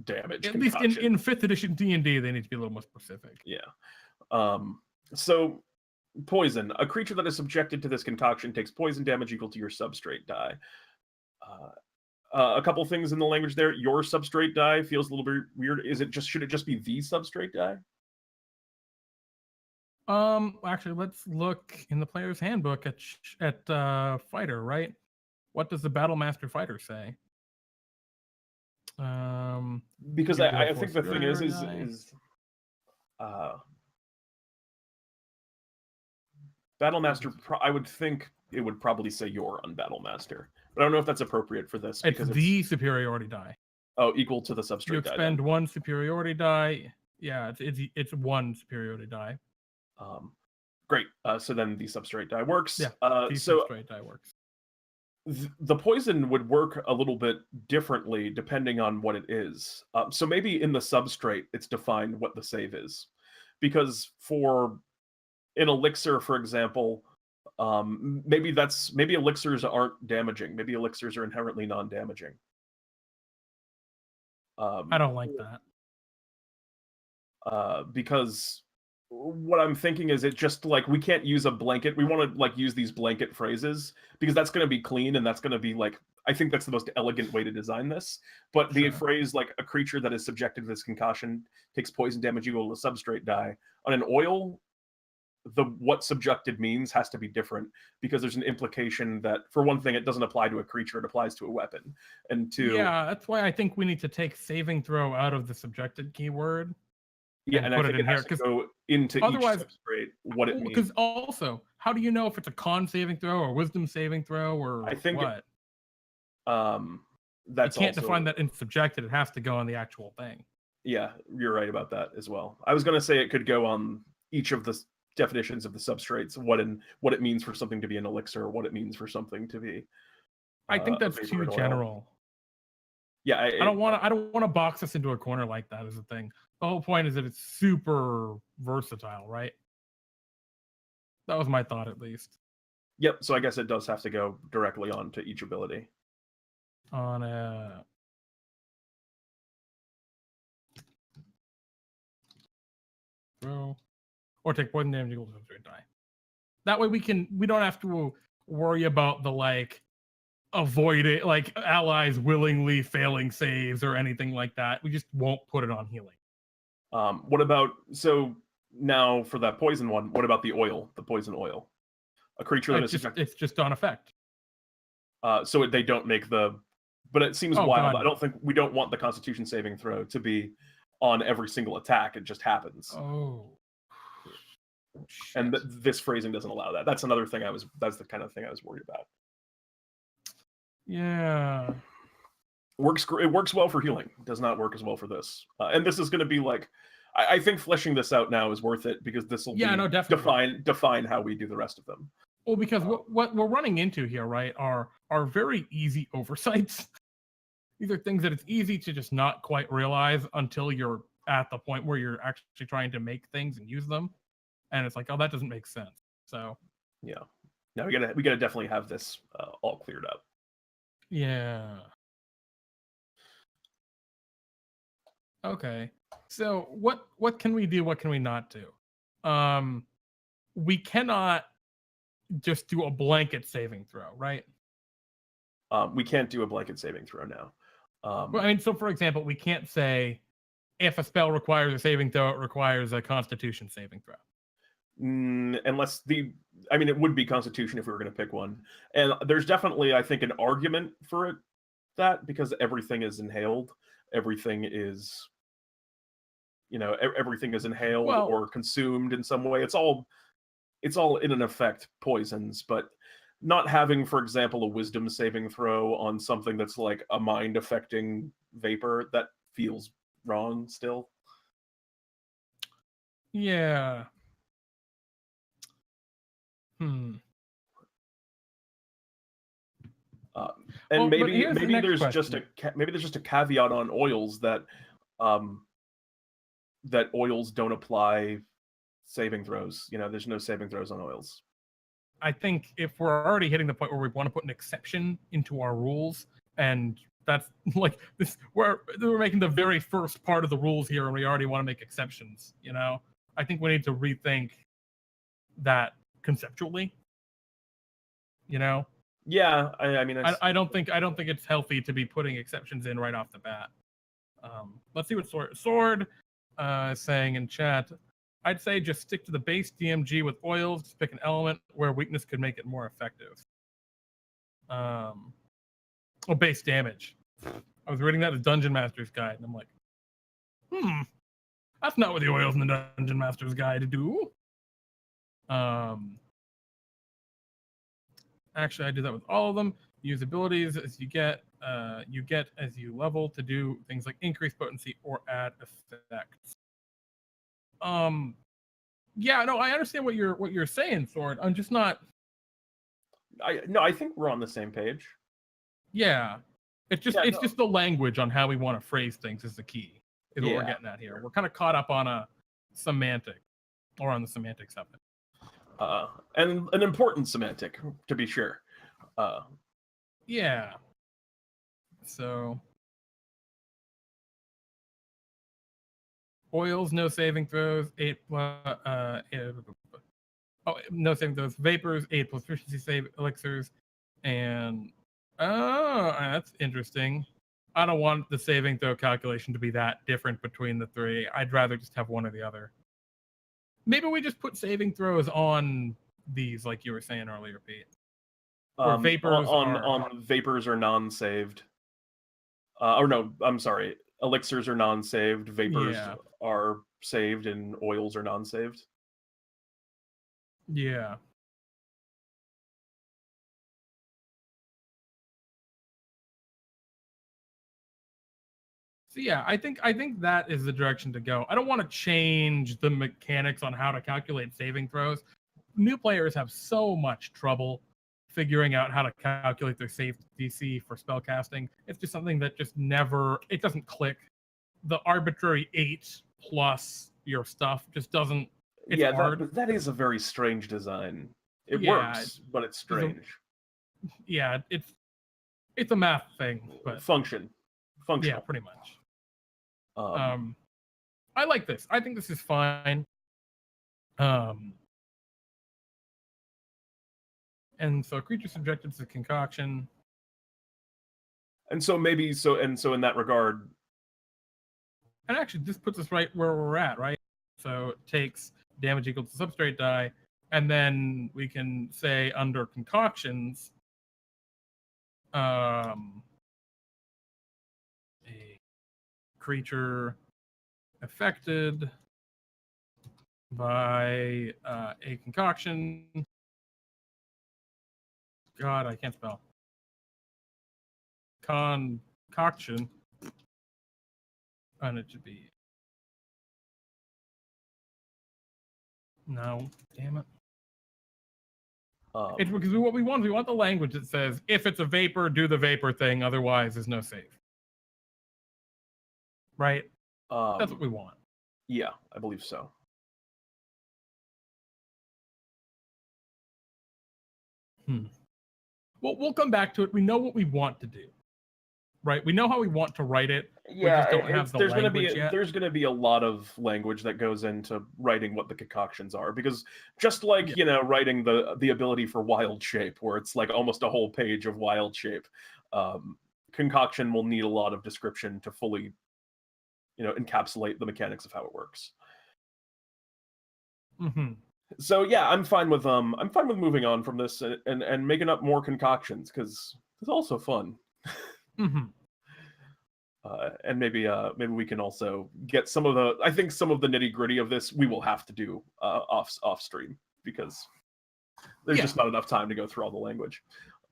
Speaker 1: damage.
Speaker 2: At least in 5th edition D&D, they need to be a little more specific.
Speaker 1: Yeah. So poison. A creature that is subjected to this concoction takes poison damage equal to your substrate die. A couple things in the language there. Your substrate die feels a little bit weird. Should it just be the substrate die?
Speaker 2: Actually, let's look in the player's handbook at fighter, right? What does the Battlemaster fighter say?
Speaker 1: Because I think the thing is Battlemaster. I would think it would probably say your on Battlemaster, but I don't know if that's appropriate for this.
Speaker 2: Because it's the superiority die.
Speaker 1: Oh, equal to the substrate die.
Speaker 2: You expend one superiority die. Yeah, it's one superiority die.
Speaker 1: Great. So then the substrate die works.
Speaker 2: Yeah, the
Speaker 1: So
Speaker 2: substrate die works.
Speaker 1: the poison would work a little bit differently depending on what it is. So maybe in the substrate, it's defined what the save is, because for an elixir, for example, maybe elixirs aren't damaging. Maybe elixirs are inherently non-damaging.
Speaker 2: I don't like that.
Speaker 1: Because what I'm thinking is it just like we can't use a blanket. We want to like use these blanket phrases because that's going to be clean and that's going to be like I think that's the most elegant way to design this. But the phrase like a creature that is subjected to this concoction takes poison damage equal to substrate die on an oil. What subjected means has to be different because there's an implication that for one thing it doesn't apply to a creature, it applies to a weapon, and two,
Speaker 2: yeah, that's why I think we need to take saving throw out of the subjected keyword.
Speaker 1: Yeah, and I think it has to go into each substrate what it means.
Speaker 2: Because also, how do you know if it's a con saving throw or wisdom saving throw or
Speaker 1: I think
Speaker 2: what?
Speaker 1: That's
Speaker 2: you can't define that in subjected. It has to go on the actual thing.
Speaker 1: Yeah, you're right about that as well. I was going to say it could go on each of the definitions of the substrates, what it means for something to be an elixir, or what it means for something to be.
Speaker 2: I think that's too general.
Speaker 1: Yeah,
Speaker 2: I don't want to box us into a corner like that. Is the thing. The whole point is that it's super versatile, right? That was my thought, at least.
Speaker 1: Yep. So I guess it does have to go directly on to each ability.
Speaker 2: On a. Or take poison damage equal to substrate die. That way we don't have to worry about the like avoid it, like allies willingly failing saves or anything like that. We just won't put it on healing.
Speaker 1: What about so now for that poison one? What about the oil, the poison oil? A creature that is
Speaker 2: it's just on effect.
Speaker 1: So they don't make the, but it seems wild. God. I don't think we don't want the Constitution saving throw to be on every single attack. It just happens.
Speaker 2: Oh.
Speaker 1: And this phrasing doesn't allow that. That's another thing that's the kind of thing I was worried about.
Speaker 2: Yeah.
Speaker 1: It works well for healing. It does not work as well for this. And this is going to be like, I think fleshing this out now is worth it because this will define how we do the rest of them.
Speaker 2: Well, because what we're running into here, right, are very easy oversights. These are things that it's easy to just not quite realize until you're at the point where you're actually trying to make things and use them. And it's like, oh, that doesn't make sense. So
Speaker 1: yeah, now we gotta definitely have this all cleared up.
Speaker 2: Yeah. Okay. So what can we do? What can we not do? We cannot just do a blanket saving throw, right?
Speaker 1: We can't do a blanket saving throw now.
Speaker 2: Well, I mean, so for example, we can't say if a spell requires a saving throw, it requires a Constitution saving throw.
Speaker 1: Unless it would be Constitution if we were going to pick one. And there's definitely, I think, an argument for that because everything is inhaled. Everything is, everything is inhaled or consumed in some way. It's all in an effect poisons, but not having, for example, a wisdom saving throw on something that's like a mind affecting vapor, that feels wrong still.
Speaker 2: Yeah.
Speaker 1: And maybe there's just a caveat on oils that that oils don't apply saving throws. There's no saving throws on oils.
Speaker 2: I think if we're already hitting the point where we want to put an exception into our rules, and that's like this, we're making the very first part of the rules here, and we already want to make exceptions. I think we need to rethink that conceptually.
Speaker 1: Yeah,
Speaker 2: I don't think it's healthy to be putting exceptions in right off the bat. Let's see what Sword is saying in chat. I'd say just stick to the base DMG with oils. Just pick an element where weakness could make it more effective. Base damage. I was reading that as Dungeon Master's Guide, and I'm like, that's not what the oils in the Dungeon Master's Guide do. Actually, I do that with all of them. Use abilities as you get as you level to do things like increase potency or add effects. Yeah, no, I understand what you're saying, Sword. I'm just not.
Speaker 1: I think we're on the same page.
Speaker 2: Yeah, it's just the language on how we want to phrase things is the key. Is what we're getting at here. We're kind of caught up on a semantic, or on the semantics of it.
Speaker 1: And an important semantic, to be sure.
Speaker 2: Yeah. So, oils, no saving throws, 8 no saving throws, vapors, 8 plus efficiency save, elixirs, and that's interesting. I don't want the saving throw calculation to be that different between the three. I'd rather just have one or the other. Maybe we just put saving throws on these, like you were saying earlier, Pete. Or vapors
Speaker 1: on vapors are non-saved. Or no, I'm sorry. Elixirs are non-saved. Vapors are saved, and oils are non-saved.
Speaker 2: Yeah. So yeah, I think that is the direction to go. I don't want to change the mechanics on how to calculate saving throws. New players have so much trouble figuring out how to calculate their save DC for spellcasting. It's just something that just never, it doesn't click. The arbitrary 8 plus your stuff just doesn't. It's hard.
Speaker 1: That is a very strange design. It works, but it's strange.
Speaker 2: It's a math thing, but
Speaker 1: functional.
Speaker 2: Yeah, pretty much. I like this. I think this is fine. And so creature subjected to concoction.
Speaker 1: And so maybe in that regard.
Speaker 2: And actually this puts us right where we're at, right? So it takes damage equal to substrate die, and then we can say under concoctions, a creature affected by a concoction. God, I can't spell. Concoction. And it should be. No, damn it. It's because what we want the language that says if it's a vapor, do the vapor thing, otherwise there's no save. Right? That's what we want.
Speaker 1: Yeah, I believe so.
Speaker 2: Well, we'll come back to it. We know what we want to do. Right? We know how we want to write it.
Speaker 1: Yeah,
Speaker 2: we just don't have the language yet.
Speaker 1: There's going to be a lot of language that goes into writing what the concoctions are, because just like writing the ability for wild shape, where it's like almost a whole page of wild shape, concoction will need a lot of description to fully, encapsulate the mechanics of how it works.
Speaker 2: Mm-hmm.
Speaker 1: So yeah, I'm fine with moving on from this and making up more concoctions, because it's also fun.
Speaker 2: Mm-hmm.
Speaker 1: And maybe we can also get some of the nitty gritty of this. We will have to do off stream, because there's just not enough time to go through all the language.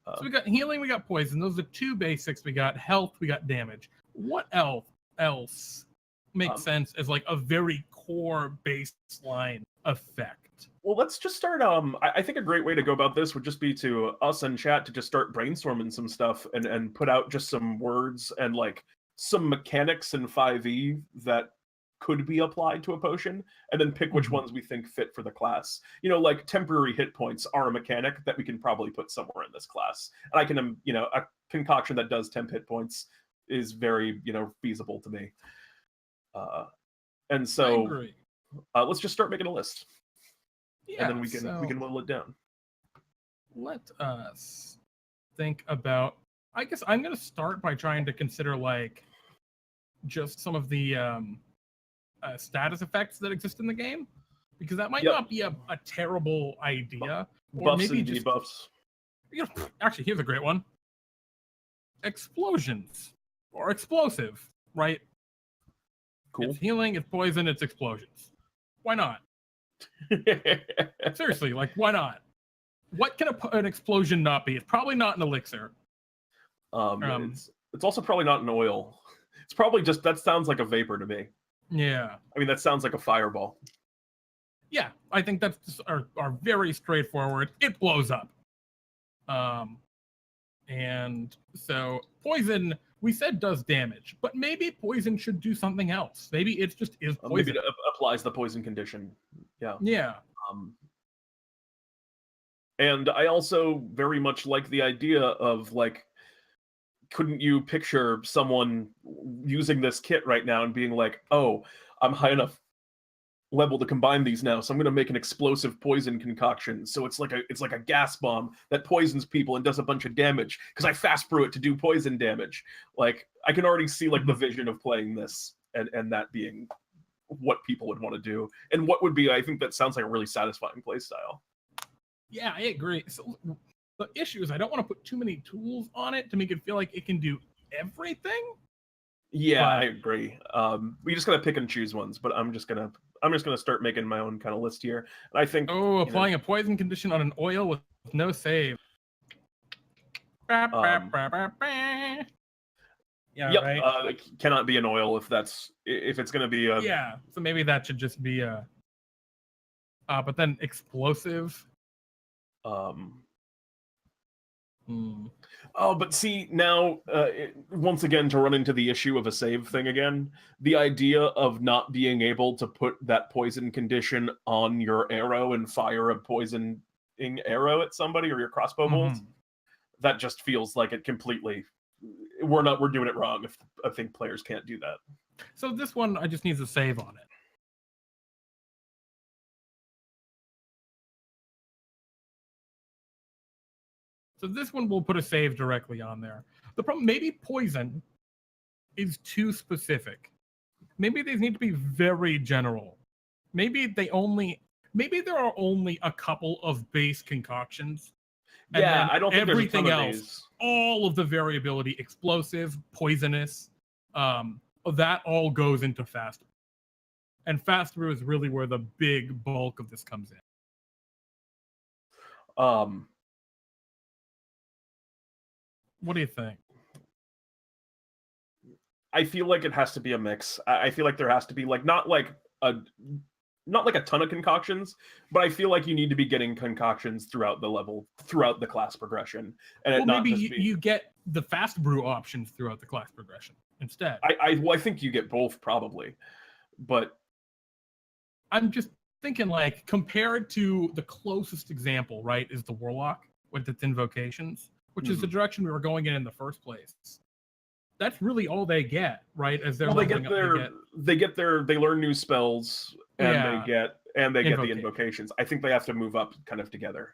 Speaker 2: So we got healing, we got poison. Those are 2 basics. We got health, we got damage. What else makes sense as like a very core baseline effect?
Speaker 1: Well, let's just start. I think a great way to go about this would just be to us in chat to just start brainstorming some stuff and put out just some words and like some mechanics in 5e that could be applied to a potion, and then pick which ones we think fit for the class. Like temporary hit points are a mechanic that we can probably put somewhere in this class. And I can, a concoction that does temp hit points is very, feasible to me. And so let's just start making a list. Yeah, and then we can whittle it down.
Speaker 2: Let us think about. I guess I'm going to start by trying to consider like just some of the status effects that exist in the game, because that might not be a terrible idea.
Speaker 1: Or buffs maybe and debuffs.
Speaker 2: Actually, here's a great one: explosions or explosive. Right?
Speaker 1: Cool.
Speaker 2: It's healing. It's poison. It's explosions. Why not? Seriously, like why not? What can an explosion not be? It's probably not an elixir.
Speaker 1: It's also probably not an oil. It's probably just, that sounds like a vapor to me.
Speaker 2: Yeah.
Speaker 1: I mean, that sounds like a fireball.
Speaker 2: Yeah, I think that's just are very straightforward. It blows up. And so poison, we said does damage, but maybe poison should do something else. Maybe it just is poison.
Speaker 1: Maybe it applies the poison condition. Yeah.
Speaker 2: Yeah.
Speaker 1: And I also very much like the idea of like, couldn't you picture someone using this kit right now and being like, oh, I'm high enough level to combine these now, so I'm going to make an explosive poison concoction. So it's like a gas bomb that poisons people and does a bunch of damage because I fast brew it to do poison damage. Like, I can already see like the vision of playing this and that being what people would want to do, and what would be, I think that sounds like a really satisfying play style.
Speaker 2: Yeah, I agree. So the issue is I don't want to put too many tools on it to make it feel like it can do everything.
Speaker 1: Yeah, I agree. We just gotta pick and choose ones, but I'm just gonna start making my own kind of list here. And I think
Speaker 2: applying a poison condition on an oil with no save. Yeah,
Speaker 1: yep,
Speaker 2: right.
Speaker 1: it cannot be an oil if it's gonna be a.
Speaker 2: Yeah, so maybe that should just be a. But then explosive.
Speaker 1: Oh, but see, now, once again, to run into the issue of a save thing again, the idea of not being able to put that poison condition on your arrow and fire a poisoning arrow at somebody or your crossbow bolt, that just feels like it completely. We're doing it wrong if I think players can't do that.
Speaker 2: So this one, I just need a save on it. So this one will put a save directly on there. The problem, maybe poison is too specific. Maybe these need to be very general. Maybe there are only a couple of base concoctions.
Speaker 1: And yeah, I don't think
Speaker 2: everything
Speaker 1: there's a ton
Speaker 2: else,
Speaker 1: of these.
Speaker 2: All of the variability, explosive, poisonous, that all goes into fast brew. And fast brew is really where the big bulk of this comes in. What do you think?
Speaker 1: I feel like it has to be a mix. I feel like there has to be like not like a ton of concoctions, but I feel like you need to be getting concoctions throughout the class progression, and
Speaker 2: maybe you get the fast brew options throughout the class progression instead.
Speaker 1: I think you get both probably, but
Speaker 2: I'm just thinking like compared to the closest example, right, is the Warlock with its invocations, which is the direction we were going in the first place. That's really all they get, right? As they're
Speaker 1: they learn new spells and they get the invocations. I think they have to move up kind of together.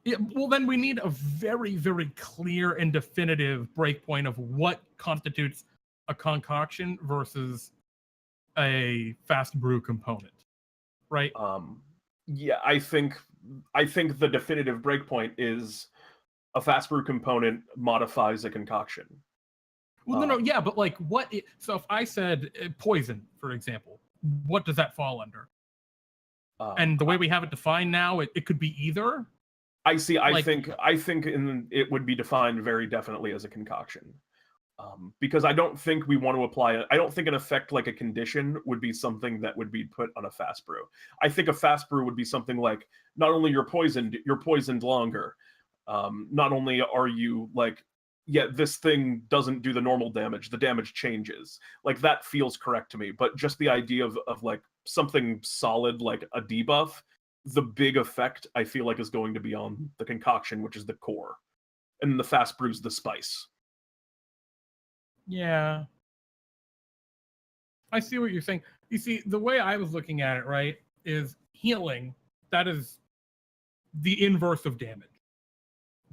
Speaker 2: Yeah, well then we need a very, very clear and definitive breakpoint of what constitutes a concoction versus a fast brew component, right?
Speaker 1: Yeah, I think the definitive breakpoint is a fast brew component modifies a concoction.
Speaker 2: Well, no, yeah, but like so if I said poison, for example, what does that fall under? And the way we have it defined now, it could be either.
Speaker 1: I see. I think it would be defined very definitely as a concoction. Because I don't think we want to apply it. I don't think an effect like a condition would be something that would be put on a fast brew. I think a fast brew would be something like, not only you're poisoned longer. Not only are you like, yeah, this thing doesn't do the normal damage, the damage changes. Like, that feels correct to me. But just the idea of like something solid like a debuff, the big effect I feel like is going to be on the concoction, which is the core. And the fast brew's the spice.
Speaker 2: Yeah. I see what you're saying. You see, the way I was looking at it, right, is healing, that is the inverse of damage.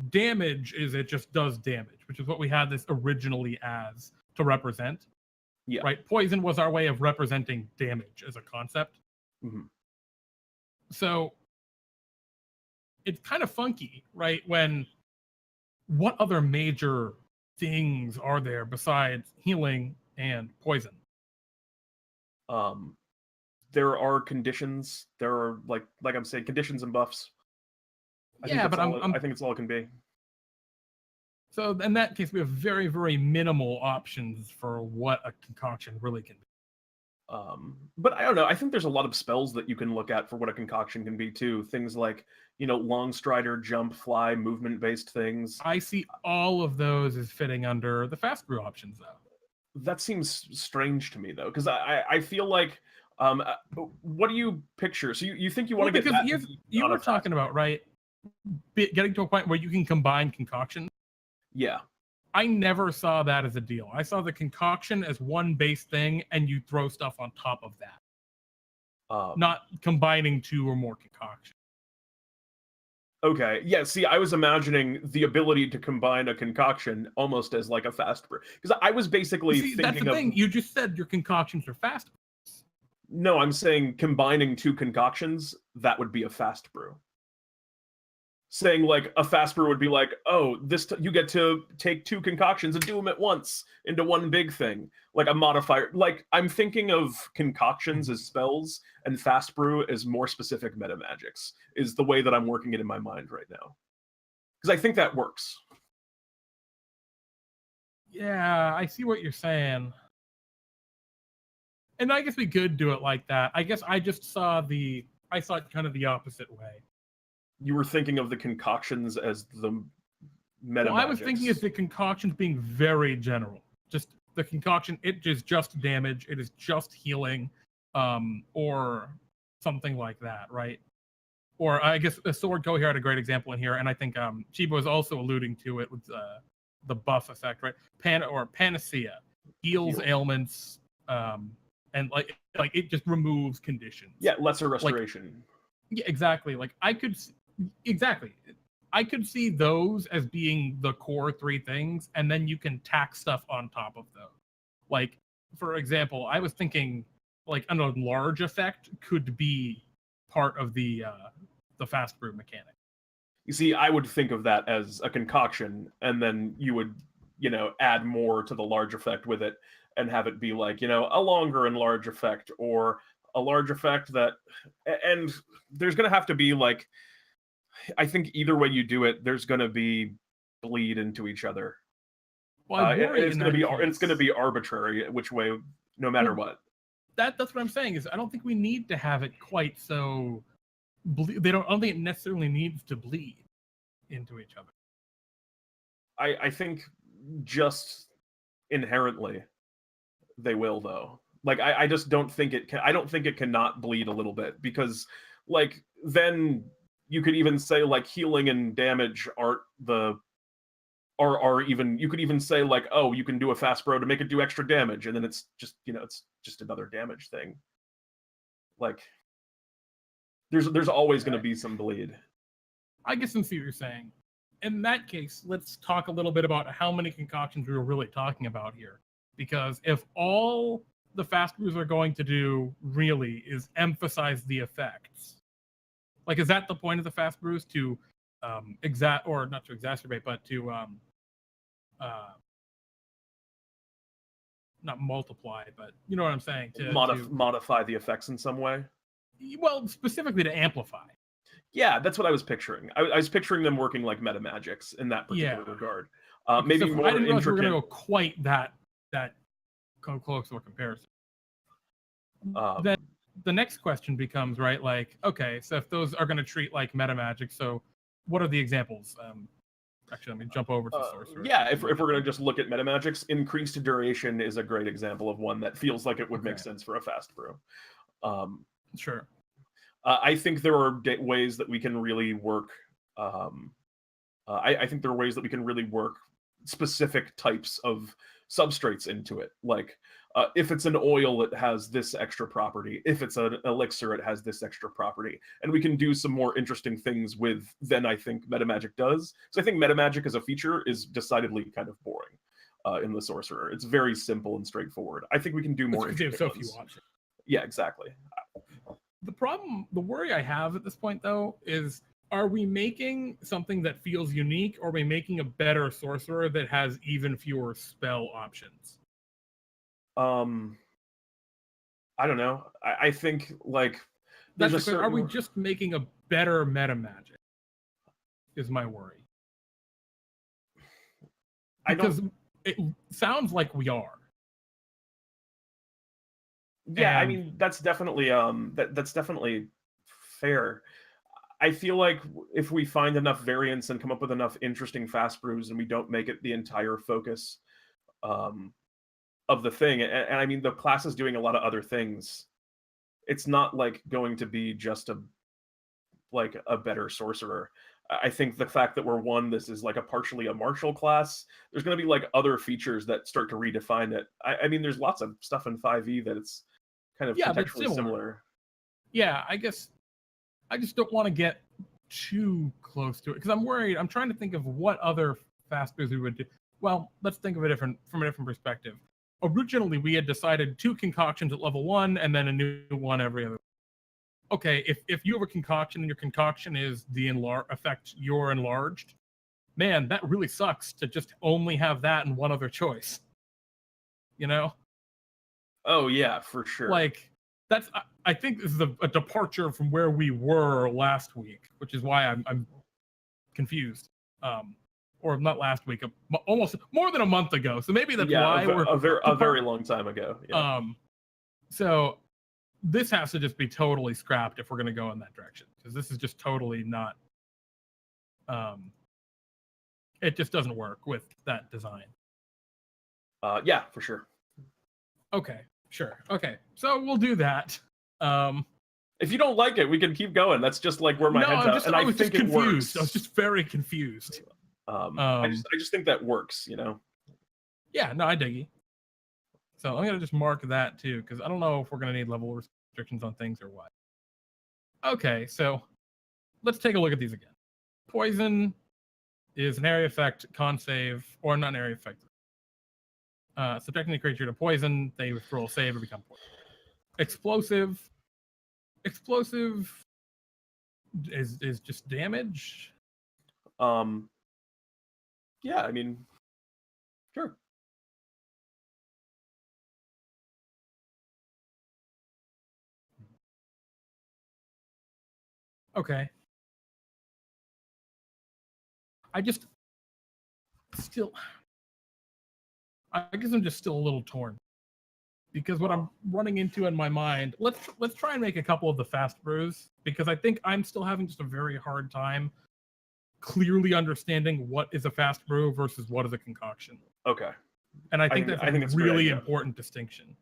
Speaker 2: Damage is it just does damage, which is what we had this originally as to represent.
Speaker 1: Yeah.
Speaker 2: Right? Poison was our way of representing damage as a concept.
Speaker 1: Mm-hmm.
Speaker 2: So it's kind of funky, right? When what other major things are there besides healing and poison?
Speaker 1: There are conditions. There are like I'm saying, conditions and buffs. I think it's all it can be.
Speaker 2: So in that case, we have very, very minimal options for what a concoction really can be.
Speaker 1: But I don't know. I think there's a lot of spells that you can look at for what a concoction can be too. Things like, long strider, jump, fly, movement-based things.
Speaker 2: I see all of those as fitting under the fast brew options, though.
Speaker 1: That seems strange to me though, because I feel like, what do you picture? So you think you want to get that?
Speaker 2: Because you were talking about, right, getting to a point where you can combine concoctions.
Speaker 1: Yeah.
Speaker 2: I never saw that as a deal. I saw the concoction as one base thing, and you throw stuff on top of that. Not combining two or more concoctions.
Speaker 1: Okay. Yeah. See, I was imagining the ability to combine a concoction almost as like a fast brew, because I was basically thinking
Speaker 2: that's the thing. You just said your concoctions are fast brews.
Speaker 1: No, I'm saying combining two concoctions, that would be a fast brew. Saying like a fast brew would be like, oh, you get to take two concoctions and do them at once into one big thing, like a modifier. Like I'm thinking of concoctions as spells and fast brew as more specific meta magics, is the way that I'm working it in my mind right now, because I think that works.
Speaker 2: Yeah, I see what you're saying, and I guess we could do it like that. I guess I just saw it kind of the opposite way.
Speaker 1: You were thinking of the concoctions as the meta magics.
Speaker 2: I was thinking of the concoctions being very general. Just the concoction, it is just damage, it is just healing, or something like that, right? Or I guess a sword co here had a great example in here, and I think Chiba was also alluding to it with the buff effect, right? Panacea heals ailments, and like it just removes conditions.
Speaker 1: Yeah, lesser restoration.
Speaker 2: Yeah, exactly. I could see those as being the core three things, and then you can tack stuff on top of those. Like, for example, I was thinking like a large effect could be part of the fast brew mechanic.
Speaker 1: You see, I would think of that as a concoction, and then you would, add more to the large effect with it, and have it be like, a longer and large effect, or a large effect that, and there's going to have to be like, I think either way you do it, there's going to be bleed into each other.
Speaker 2: Well,
Speaker 1: it's going to be arbitrary which way, no matter what.
Speaker 2: That's what I'm saying is I don't think we need to have it quite so. I don't think it necessarily needs to bleed into each other.
Speaker 1: I think just inherently they will, though. Like I just don't think it can. I don't think it cannot bleed a little bit, because like then you could even say like healing and damage are even, you could even say like, oh, you can do a fast bro to make it do extra damage, and then it's just it's just another damage thing. Like there's always going to be some bleed.
Speaker 2: I guess I see what you're saying. In that case, let's talk a little bit about how many concoctions we were really talking about here, because if all the fast brews are going to do really is emphasize the effects. Like, is that the point of the fast brews, to not to exacerbate, but to not multiply, but you know what I'm saying? To
Speaker 1: modify the effects in some way.
Speaker 2: Well, specifically to amplify.
Speaker 1: Yeah, that's what I was picturing. I was picturing them working like meta magics in that particular regard. Maybe more
Speaker 2: I didn't realize
Speaker 1: intricate.
Speaker 2: we were going to go quite that close to a comparison. Then the next question becomes, right, like, okay, so if those are going to treat like meta magic, so what are the examples? Actually, let me jump over to sorcerer.
Speaker 1: Yeah, if we're going to just look at meta magics, increased duration is a great example of one that feels like it would make sense for a fast brew.
Speaker 2: Sure.
Speaker 1: I think there are ways that we can really work. I think there are ways that we can really work specific types of substrates into it. Like if it's an oil, it has this extra property. If it's an elixir, it has this extra property. And we can do some more interesting things than I think metamagic does. So I think metamagic as a feature is decidedly kind of boring in the sorcerer. It's very simple and straightforward. I think we can do more interesting ones.
Speaker 2: If you watch it.
Speaker 1: Yeah, exactly.
Speaker 2: The worry I have at this point, though, is, are we making something that feels unique, or are we making a better sorcerer that has even fewer spell options?
Speaker 1: I don't know. I think like
Speaker 2: are we just making a better meta magic? Is my worry. Because it sounds like we are.
Speaker 1: Yeah, I mean that's definitely that's definitely fair. I feel like if we find enough variants and come up with enough interesting fast brews, and we don't make it the entire focus of the thing, and I mean the class is doing a lot of other things. It's not like going to be just a better sorcerer. I think the fact that this is like partially a martial class, there's going to be like other features that start to redefine it. I mean, there's lots of stuff in 5e that it's kind of contextually similar.
Speaker 2: Yeah, I guess I just don't want to get too close to it because I'm worried. I'm trying to think of what other fast brews we would do. Well, let's think of it from a different perspective. Originally, we had decided 2 concoctions at level 1 and then a new one every other. Okay, if you have a concoction and your concoction is the effect you're enlarged, man, that really sucks to just only have that and one other choice. You know?
Speaker 1: Oh yeah, for sure.
Speaker 2: Like I think this is a departure from where we were last week, which is why I'm confused. Or not last week, almost more than a month ago. So maybe that's why we're
Speaker 1: a very long time ago. Yeah.
Speaker 2: So this has to just be totally scrapped if we're going to go in that direction, because this is just totally not. It just doesn't work with that design.
Speaker 1: Yeah, for sure.
Speaker 2: Okay, sure. Okay, so we'll do that.
Speaker 1: If you don't like it, we can keep going. That's just like where my head's at, and I think it works.
Speaker 2: I was just very confused.
Speaker 1: I just think that works, you know.
Speaker 2: Yeah, no, I dig you. So I'm gonna just mark that too, because I don't know if we're gonna need level restrictions on things or what. Okay, so let's take a look at these again. Poison is an area effect, con save, or not an area effect. Subjecting the creature to poison, they roll save or become poison. Explosive is just damage.
Speaker 1: Yeah, I mean, sure.
Speaker 2: Okay. I guess I'm just still a little torn, because what I'm running into in my mind, let's try and make a couple of the fast brews, because I think I'm still having just a very hard time clearly understanding what is a fast brew versus what is a concoction.
Speaker 1: Okay.
Speaker 2: And I think that's a really important distinction.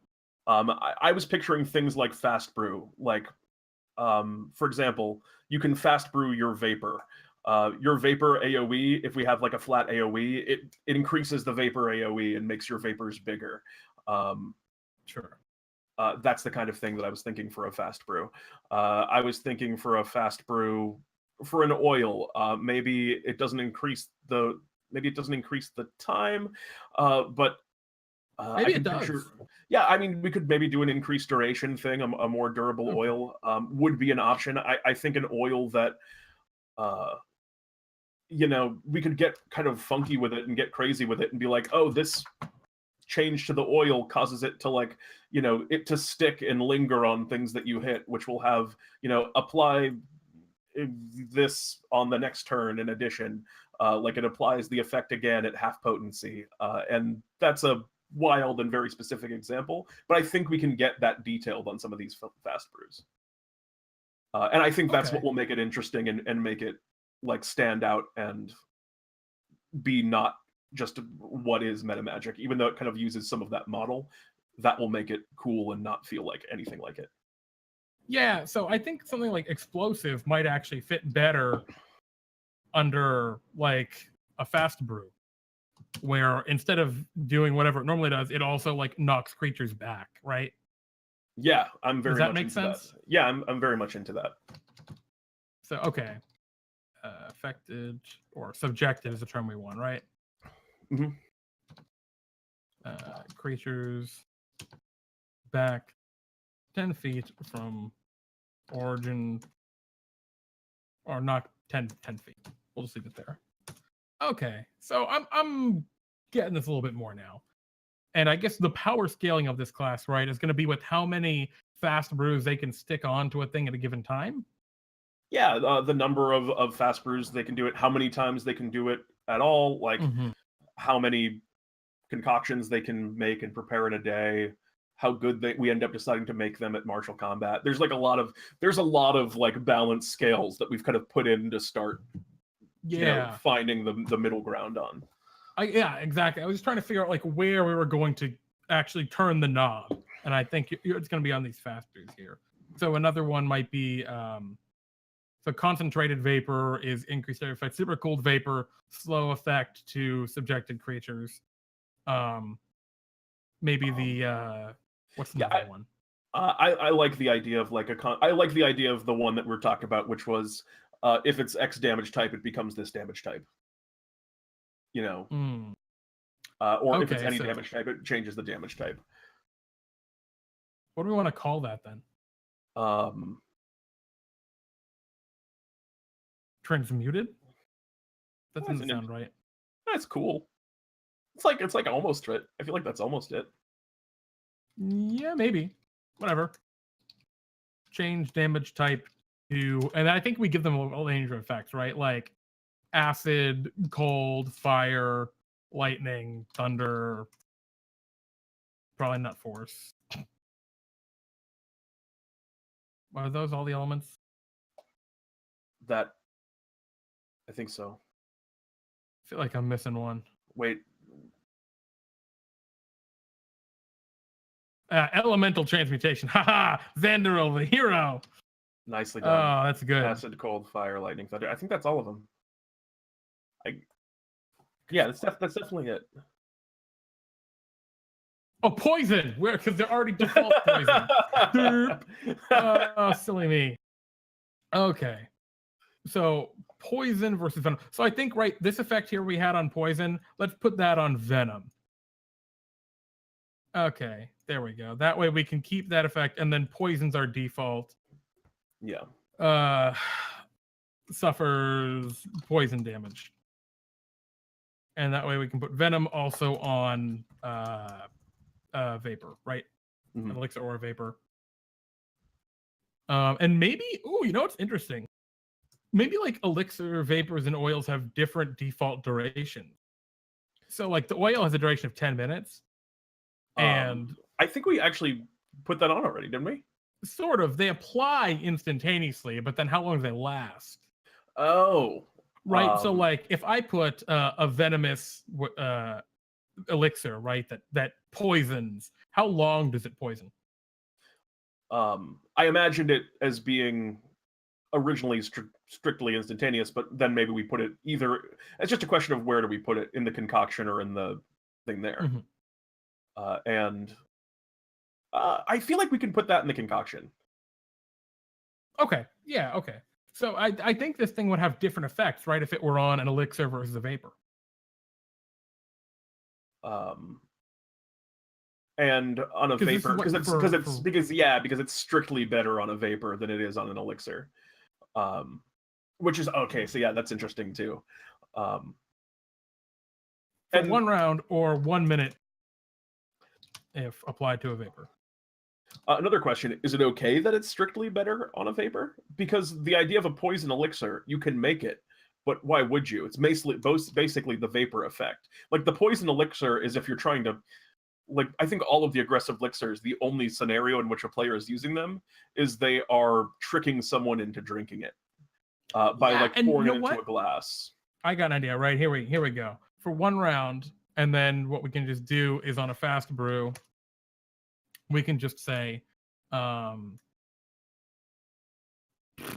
Speaker 1: I was picturing things like fast brew, like for example, you can fast brew your vapor. Your vapor AoE, if we have like a flat AoE, it increases the vapor AoE and makes your vapors bigger.
Speaker 2: Sure.
Speaker 1: That's the kind of thing that I was thinking for a fast brew. I was thinking for a fast brew for an oil. Maybe it doesn't increase the time, but
Speaker 2: maybe it does.
Speaker 1: Yeah, I mean, we could maybe do an increased duration thing. A more durable oil would be an option. I think an oil that we could get kind of funky with it and get crazy with it and be like, oh, this change to the oil causes it to it to stick and linger on things that you hit, which will have, apply this on the next turn in addition. Like it applies the effect again at half potency. And that's a wild and very specific example, but I think we can get that detailed on some of these fast brews. And I think that's what will make it interesting and make it like stand out and be not just what is meta magic, even though it kind of uses some of that model. That will make it cool and not feel like anything like it.
Speaker 2: Yeah, so I think something like explosive might actually fit better under like a fast brew, where instead of doing whatever it normally does, it also like knocks creatures back, right?
Speaker 1: Yeah, I'm very. Does
Speaker 2: that make sense?
Speaker 1: That. Yeah, I'm very much into that.
Speaker 2: So okay, affected or subjected is the term we want, right?
Speaker 1: Mm-hmm.
Speaker 2: Creatures back 10 feet from origin, or not 10 feet. We'll just leave it there. Okay, so I'm getting this a little bit more now. And I guess the power scaling of this class, right, is going to be with how many fast brews they can stick on to a thing at a given time?
Speaker 1: Yeah, the number of fast brews they can do it, how many times they can do it at all. Like, how many concoctions they can make and prepare in a day, how good we end up deciding to make them at martial combat. There's a lot of like balance scales that we've kind of put in to start finding the middle ground on.
Speaker 2: Yeah, exactly. I was just trying to figure out like where we were going to actually turn the knob, and I think it's going to be on these fast brews here. So another one might be so concentrated vapor is increased air effect, super cooled vapor, slow effect to subjected creatures. Maybe the what's the other one?
Speaker 1: I like the idea of like I like the idea of the one that we're talking about, which was if it's X damage type, it becomes this damage type. You know, or if it's any damage type, it changes the damage type.
Speaker 2: What do we want to call that then? Transmuted? That doesn't sound right.
Speaker 1: That's cool. It's like almost it. I feel like that's almost it.
Speaker 2: Yeah, maybe. Whatever. Change damage type to, and I think we give them a range of effects, right? Like acid, cold, fire, lightning, thunder. Probably not force. Are those all the elements?
Speaker 1: That I think so.
Speaker 2: I feel like I'm missing one.
Speaker 1: Wait.
Speaker 2: Elemental transmutation. Haha! Xandero, the hero.
Speaker 1: Nicely done.
Speaker 2: Oh, that's good.
Speaker 1: Acid, cold, fire, lightning, thunder. I think that's all of them. Yeah, that's definitely it.
Speaker 2: Oh, poison! Where? Because they're already default poison. Oh, silly me. Okay. So poison versus venom. So I think, right, this effect here we had on poison, let's put that on venom. Okay, there we go. That way we can keep that effect, and then poison's our default.
Speaker 1: Yeah.
Speaker 2: Suffers poison damage. And that way we can put venom also on vapor, right?
Speaker 1: Mm-hmm.
Speaker 2: An elixir or a vapor. And maybe, you know what's interesting? Maybe like elixir, vapors, and oils have different default durations. So like the oil has a duration of 10 minutes. And
Speaker 1: I think we actually put that on already, didn't we?
Speaker 2: Sort of. They apply instantaneously, but then how long do they last?
Speaker 1: Oh.
Speaker 2: Right. So like if I put a venomous elixir, right, that poisons, how long does it poison?
Speaker 1: I imagined it as being originally strictly instantaneous, but then maybe we put it either. It's just a question of where do we put it, in the concoction or in the thing there.
Speaker 2: Mm-hmm.
Speaker 1: And I feel like we can put that in the concoction.
Speaker 2: Okay. Yeah. Okay. So I think this thing would have different effects, right? If it were on an elixir versus a vapor.
Speaker 1: And on a vapor, because it's strictly better on a vapor than it is on an elixir. Which is okay. So yeah, that's interesting too.
Speaker 2: And 1 round or 1 minute if applied to a vapor.
Speaker 1: Another question, is it okay that it's strictly better on a vapor? Because the idea of a poison elixir, you can make it, but why would you? It's basically the vapor effect. Like the poison elixir is if you're trying to, like, I think all of the aggressive elixirs, the only scenario in which a player is using them is they are tricking someone into drinking it by pouring it into a glass.
Speaker 2: I got an idea, right? Here we go. For 1 round, and then what we can just do is on a fast brew, we can just say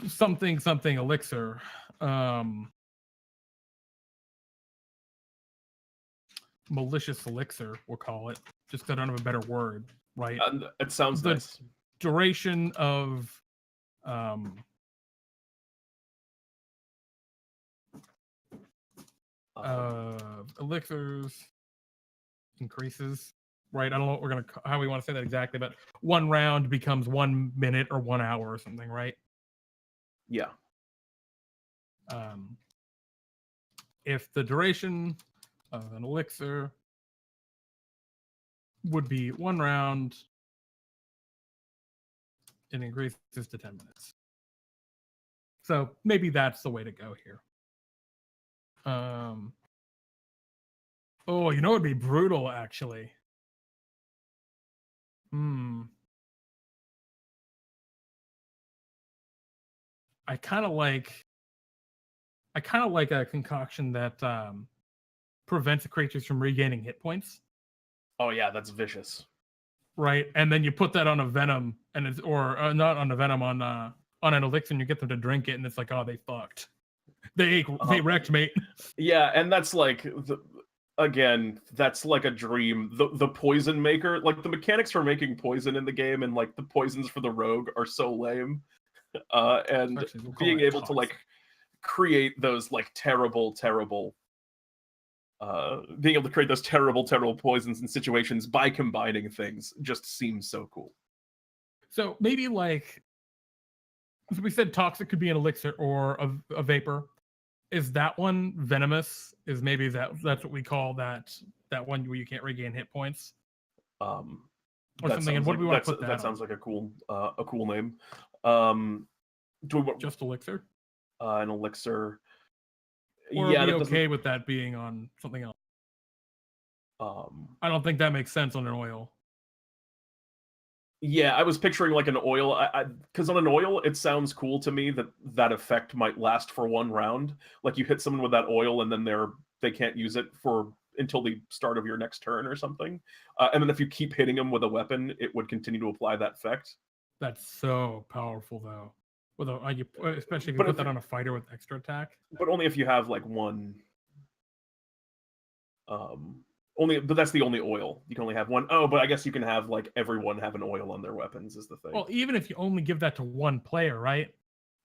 Speaker 2: something elixir. Malicious elixir, we'll call it, just because I don't have a better word, right?
Speaker 1: It sounds nice.
Speaker 2: Duration of elixirs increases, right? I don't know how we want to say that exactly, but 1 round becomes 1 minute or 1 hour or something, right?
Speaker 1: Yeah.
Speaker 2: If the duration of an elixir would be 1 round, it increases to 10 minutes. So maybe that's the way to go here. Oh, you know it'd be brutal actually. I kind of like a concoction that prevents the creatures from regaining hit points.
Speaker 1: Oh yeah, that's vicious.
Speaker 2: Right, and then you put that on a venom, and it's not on a venom on an elixir, and you get them to drink it, and it's like, oh, they fucked. They wrecked, mate.
Speaker 1: Yeah, and that's like again, that's like a dream. The poison maker, like the mechanics for making poison in the game, and like the poisons for the rogue are so lame. And
Speaker 2: Actually, we'll
Speaker 1: being able to like create those like terrible being able to create those terrible poisons in situations by combining things just seems so cool.
Speaker 2: So maybe like, so we said toxic could be an elixir or a vapor. Is that one venomous? Is maybe that's what we call that one where you can't regain hit points? Or something. And what do we want to put that?
Speaker 1: That sounds like a cool name. Do we want
Speaker 2: just elixir?
Speaker 1: An elixir.
Speaker 2: Or are we okay with that being on something else? I don't think that makes sense on an oil.
Speaker 1: Yeah, I was picturing like an oil, because on an oil, it sounds cool to me that effect might last for one round. Like you hit someone with that oil, and then they can't use it until the start of your next turn or something. And then if you keep hitting them with a weapon, it would continue to apply that effect. That's
Speaker 2: so powerful, though. Especially if you put that on a fighter with extra attack.
Speaker 1: But only if you have like one. But that's the only oil. You can only have one. Oh, but I guess you can have like everyone have an oil on their weapons is the thing.
Speaker 2: Well, even if you only give that to one player, right?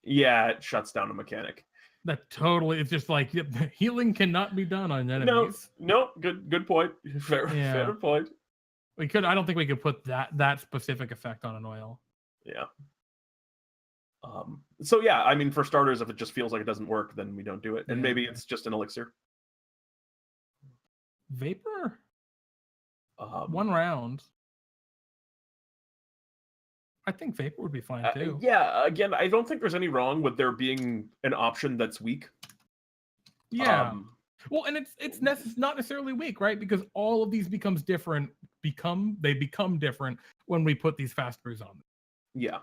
Speaker 1: Yeah, it shuts down a mechanic.
Speaker 2: That totally, it's just like healing cannot be done on enemies.
Speaker 1: No, good point. Fair point.
Speaker 2: I don't think we could put that specific effect on an oil.
Speaker 1: Yeah. So yeah, I mean, for starters, if it just feels like it doesn't work, then we don't do it. And maybe it's just an elixir.
Speaker 2: Vapor? One round. I think vapor would be fine too.
Speaker 1: Yeah, again, I don't think there's any wrong with there being an option that's weak.
Speaker 2: Yeah. Well, and it's not necessarily weak, right? Because all of these become different when we put these fast brews on them.
Speaker 1: Yeah.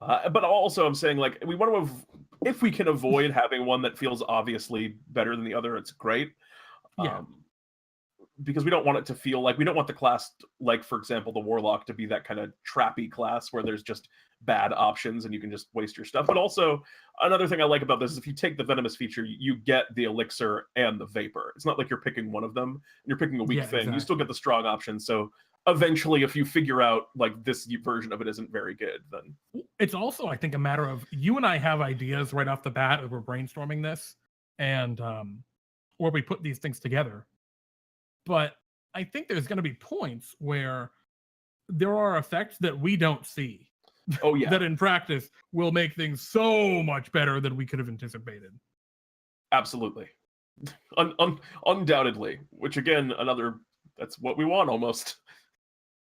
Speaker 1: But also, I'm saying, like, we want to, if we can avoid having one that feels obviously better than the other, it's great.
Speaker 2: Yeah.
Speaker 1: Because we don't want it to feel like, we don't want the class, like, for example, the Warlock to be that kind of trappy class where there's just bad options and you can just waste your stuff. But also, another thing I like about this is if you take the Venomous feature, you get the Elixir and the Vapor. It's not like you're picking one of them and you're picking a weak thing. Exactly. You still get the strong option. So eventually, if you figure out, like, this version of it isn't very good, then...
Speaker 2: It's also, I think, a matter of, you and I have ideas right off the bat as we're brainstorming this, and or we put these things together. But I think there's going to be points where there are effects that we don't see.
Speaker 1: Oh, yeah.
Speaker 2: That in practice will make things so much better than we could have anticipated.
Speaker 1: Absolutely. Undoubtedly. Which, again, that's what we want almost.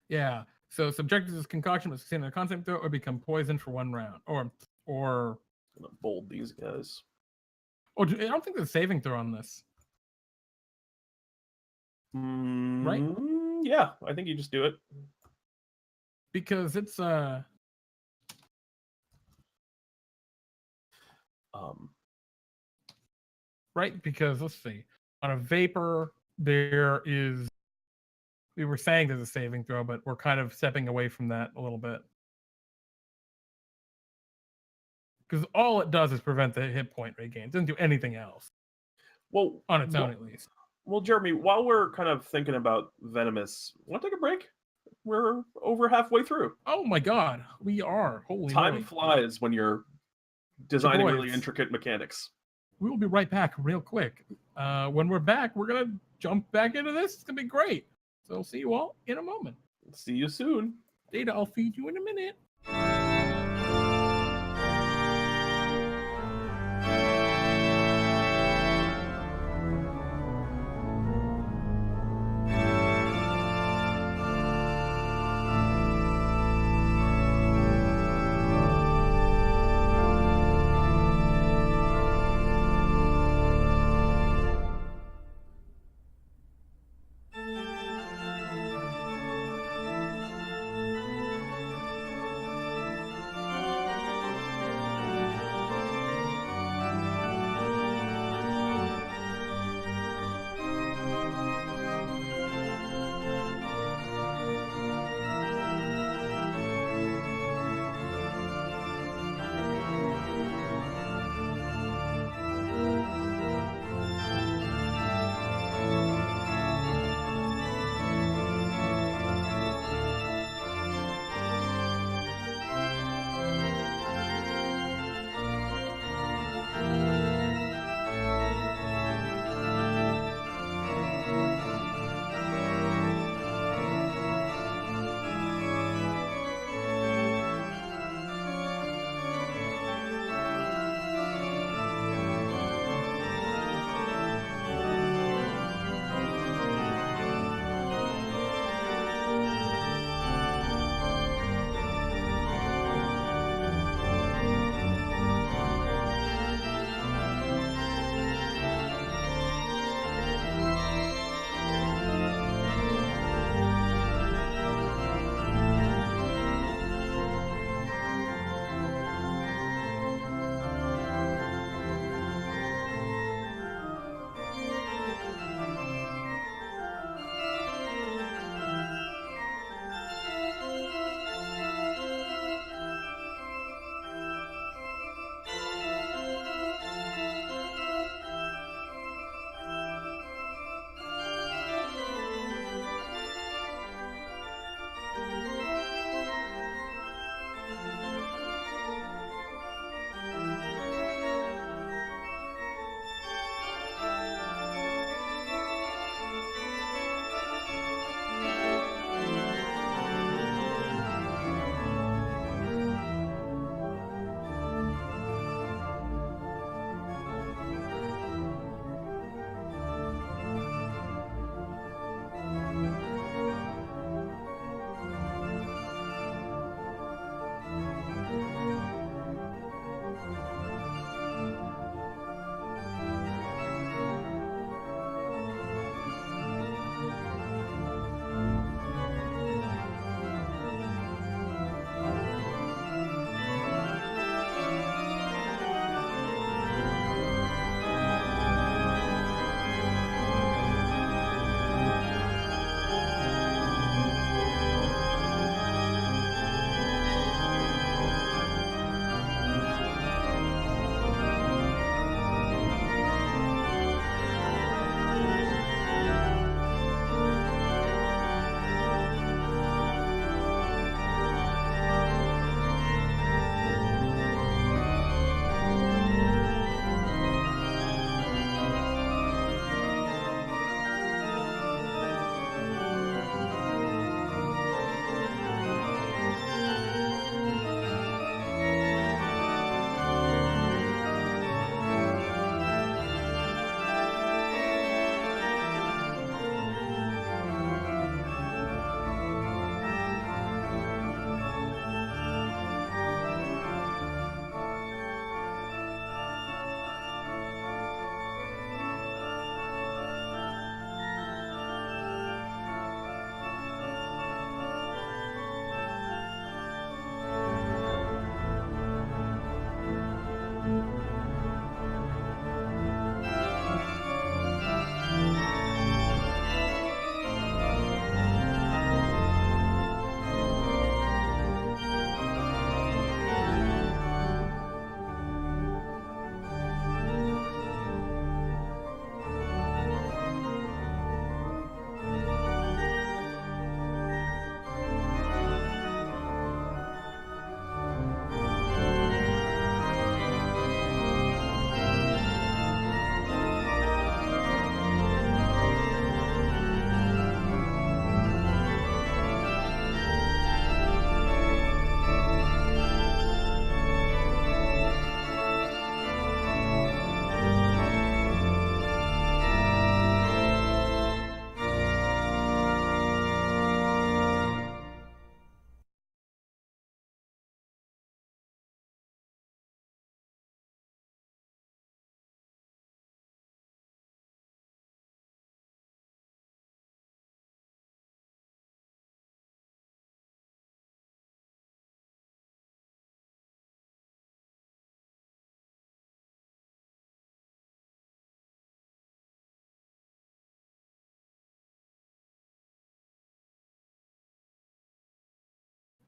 Speaker 2: Yeah. So subject to this concoction must sustain a concept throw or become poisoned for one round. Or
Speaker 1: I'm gonna bold these guys.
Speaker 2: Oh, I don't think there's a saving throw on this. Right?
Speaker 1: Yeah, I think you just do it.
Speaker 2: Because it's right, because let's see. On a vapor, we were saying there's a saving throw, but we're kind of stepping away from that a little bit. Because all it does is prevent the hit point regain. It doesn't do anything else.
Speaker 1: Well,
Speaker 2: on its own, at least.
Speaker 1: Well, Jeremy, while we're kind of thinking about Venomous, want to take a break? We're over halfway through.
Speaker 2: Oh my god, we are. Holy
Speaker 1: Time
Speaker 2: moly.
Speaker 1: flies when you're designing really intricate mechanics.
Speaker 2: We will be right back real quick. When we're back, we're going to jump back into this. It's going to be great. So I'll see you all in a moment.
Speaker 1: See you soon.
Speaker 2: Data, I'll feed you in a minute.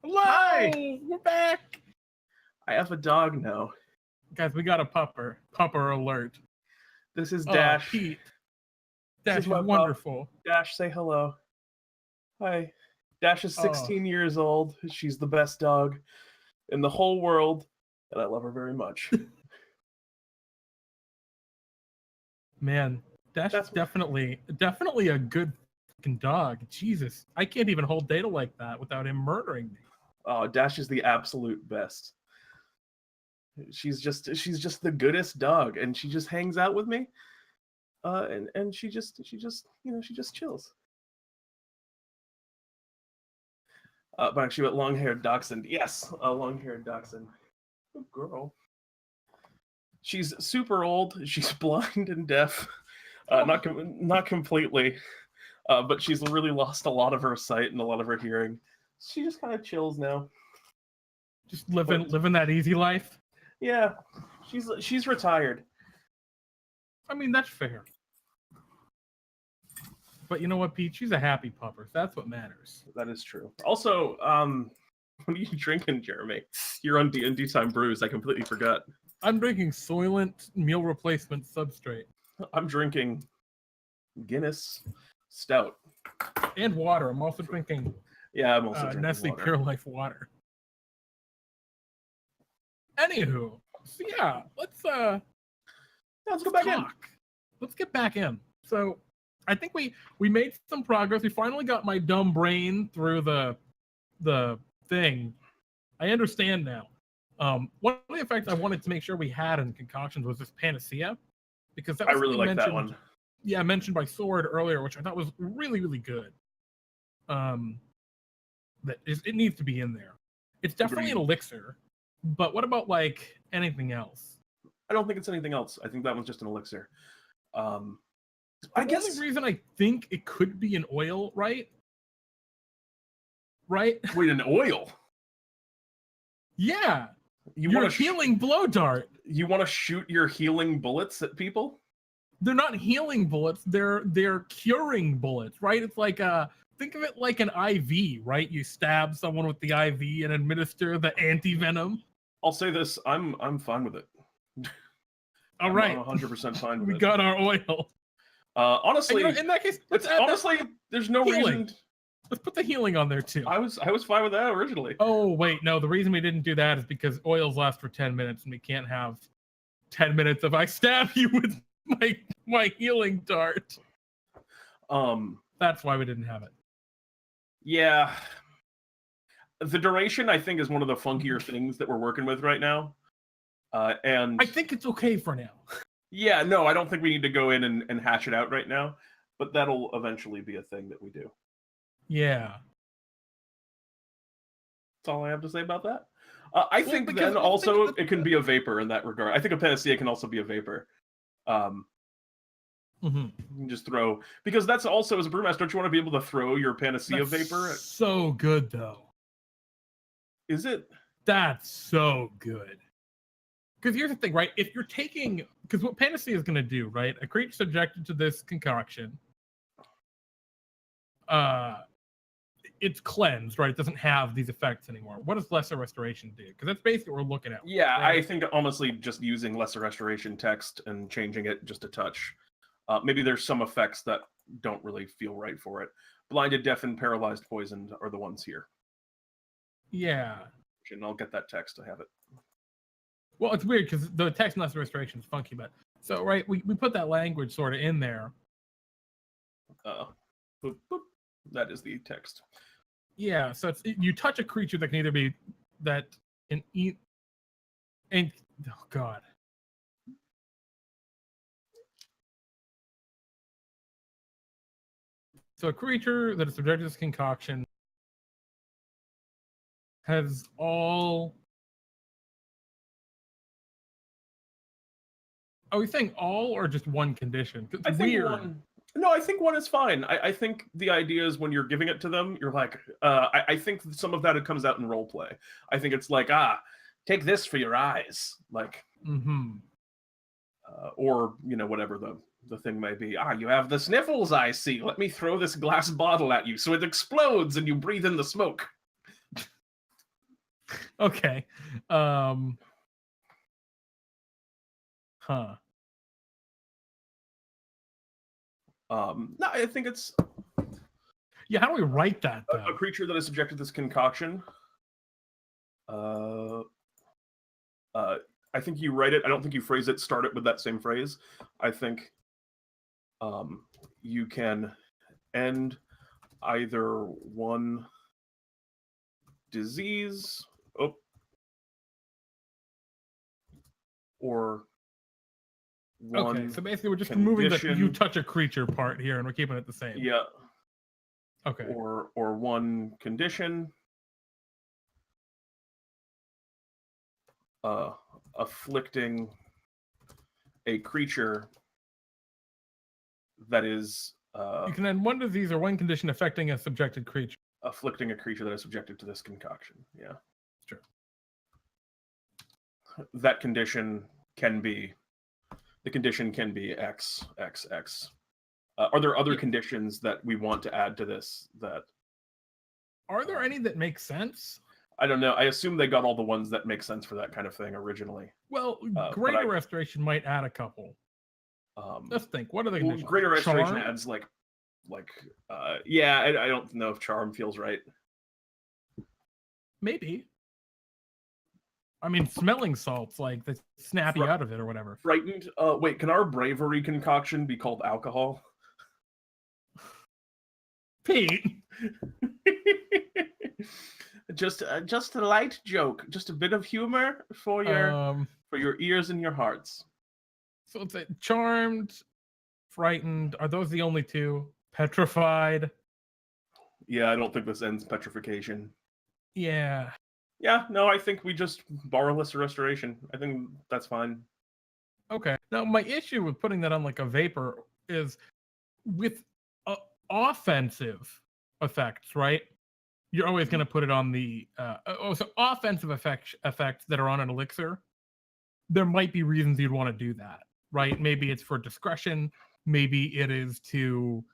Speaker 2: Hello!
Speaker 1: Hi!
Speaker 2: We're back!
Speaker 1: I have a dog now.
Speaker 2: Guys, we got a pupper. Pupper alert.
Speaker 1: This is Dash.
Speaker 2: Pete.
Speaker 1: This
Speaker 2: Dash
Speaker 1: is
Speaker 2: is
Speaker 1: my pup.
Speaker 2: wonderful.
Speaker 1: Dash, say hello. Hi. Dash is 16 years old. She's the best dog in the whole world, and I love her very much.
Speaker 2: Man, Dash is definitely a good fucking dog. Jesus, I can't even hold data like that without him murdering me.
Speaker 1: Oh, Dash is the absolute best. She's just the goodest dog, and she just hangs out with me. And she just chills. But actually, with long-haired dachshund. Yes, a long-haired dachshund. Good girl. She's super old. She's blind and deaf. Not completely, but she's really lost a lot of her sight and a lot of her hearing. She just kind of chills now.
Speaker 2: Just living that easy life.
Speaker 1: Yeah, she's retired.
Speaker 2: I mean, that's fair. But you know what, Pete? She's a happy pupper. That's what matters.
Speaker 1: That is true. Also, what are you drinking, Jeremy? You're on DnDTime Brews. I completely forgot.
Speaker 2: I'm drinking Soylent meal replacement substrate.
Speaker 1: I'm drinking Guinness Stout.
Speaker 2: And water. I'm also drinking
Speaker 1: I'm also drinking
Speaker 2: Nestle
Speaker 1: water.
Speaker 2: Pure Life water. Anywho, so yeah, let's
Speaker 1: go back in.
Speaker 2: Let's get back in. So I think we made some progress. We finally got my dumb brain through the thing. I understand now. One of the effects I wanted to make sure we had in concoctions was this panacea, because that was
Speaker 1: I really like that one.
Speaker 2: Yeah, mentioned by Sword earlier, which I thought was really, really good. It needs to be in there. It's definitely an elixir, but what about like anything else?
Speaker 1: I don't think it's anything else. I think that one's just an elixir.
Speaker 2: I guess the reason I think it could be an oil, right? Right?
Speaker 1: Wait, an oil?
Speaker 2: Yeah.
Speaker 1: Your
Speaker 2: healing blow dart.
Speaker 1: You want to shoot your healing bullets at people?
Speaker 2: They're not healing bullets. They're curing bullets, right? It's like think of it like an IV, right? You stab someone with the IV and administer the anti-venom.
Speaker 1: I'll say this: I'm fine with it.
Speaker 2: All right,
Speaker 1: I'm 100% fine with it.
Speaker 2: We got our oil.
Speaker 1: Honestly,
Speaker 2: in that case,
Speaker 1: there's no reason.
Speaker 2: Let's put the healing on there too.
Speaker 1: I was fine with that originally.
Speaker 2: Oh wait, no. The reason we didn't do that is because oils last for 10 minutes, and we can't have 10 minutes of I stab you with my healing dart. That's why we didn't have it.
Speaker 1: Yeah. The duration, I think, is one of the funkier things that we're working with right now. And
Speaker 2: I think it's okay for now.
Speaker 1: Yeah, no, I don't think we need to go in and hash it out right now, but that'll eventually be a thing that we do.
Speaker 2: Yeah.
Speaker 1: That's all I have to say about that. I think then also it can be a vapor in that regard. I think a panacea can also be a vapor. You can just throw, because that's also, as a brewmaster, don't you want to be able to throw your panacea vapor?
Speaker 2: So good though.
Speaker 1: Is it?
Speaker 2: That's so good. Because here's the thing, right? If you're taking, because what panacea is going to do, right? A creature subjected to this concoction, it's cleansed, right? It doesn't have these effects anymore. What does lesser restoration do? Because that's basically what we're looking at.
Speaker 1: Yeah,
Speaker 2: right?
Speaker 1: I think honestly just using lesser restoration text and changing it just a touch. Maybe there's some effects that don't really feel right for it. Blinded, deafened, paralyzed, poisoned are the ones here.
Speaker 2: Yeah.
Speaker 1: And I'll get that text. I have it.
Speaker 2: Well, it's weird because the text and lesser restoration is funky, but so right, we put that language sort of in there.
Speaker 1: Boop, boop. That is the text.
Speaker 2: Yeah, so you touch a creature that can either be that can eat, and oh god. So a creature that is subjected to this concoction has all. Are we saying all or just one condition?
Speaker 1: I think one. No, I think one is fine. I think the idea is when you're giving it to them, you're like, I think some of that it comes out in role play. I think it's like, take this for your eyes, like, or whatever the thing may be. You have the sniffles, I see. Let me throw this glass bottle at you so it explodes and you breathe in the smoke.
Speaker 2: Okay. Huh.
Speaker 1: No, I think it's
Speaker 2: Yeah, how do we write that,
Speaker 1: a
Speaker 2: though?
Speaker 1: creature that is subjected to this concoction. I think you write it. I don't think you phrase it. Start it with that same phrase. I think you can end either one disease or one.
Speaker 2: Okay, so basically we're just removing the
Speaker 1: condition.
Speaker 2: you touch a creature part here, and we're keeping it the same.
Speaker 1: Yeah.
Speaker 2: Okay.
Speaker 1: Or one condition. Afflicting a creature that is
Speaker 2: You can end one disease or one condition affecting a subjected creature.
Speaker 1: afflicting a creature that is subjected to this concoction. Yeah.
Speaker 2: Sure.
Speaker 1: That condition can be X, X, X. Are there other conditions that we want to add to this?
Speaker 2: Are there any that make sense?
Speaker 1: I don't know. I assume they got all the ones that make sense for that kind of thing originally.
Speaker 2: Well, Greater Restoration might add a couple. Let's think. What are the conditions?
Speaker 1: Greater Restoration
Speaker 2: Charm?
Speaker 1: adds yeah. I don't know if Charm feels right.
Speaker 2: Maybe. I mean, smelling salts, like they snap you out of it or whatever.
Speaker 1: Frightened. Wait, can our bravery concoction be called alcohol?
Speaker 2: Pete.
Speaker 1: Just a light joke, just a bit of humor for your ears and your hearts.
Speaker 2: So it's charmed, frightened. Are those the only two? Petrified.
Speaker 1: Yeah, I don't think this ends petrification.
Speaker 2: Yeah.
Speaker 1: Yeah, no, I think we just borrowless restoration. I think that's fine.
Speaker 2: Okay. Now, my issue with putting that on like a vapor is with offensive effects, right? You're always going to put it on the so offensive effects that are on an elixir. There might be reasons you'd want to do that, right? Maybe it's for discretion. Maybe it is to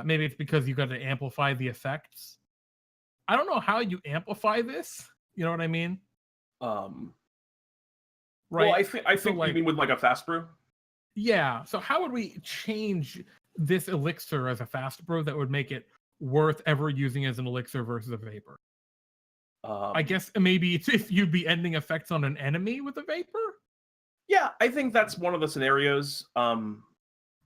Speaker 2: maybe it's because you got to amplify the effects. I don't know how you amplify this. You know what I mean?
Speaker 1: Right.
Speaker 2: Well,
Speaker 1: I think you mean with like a fast brew.
Speaker 2: Yeah. So how would we change this elixir as a fast brew that would make it worth ever using as an elixir versus a vapor? I guess maybe it's if you'd be ending effects on an enemy with a vapor.
Speaker 1: Yeah, I think that's one of the scenarios.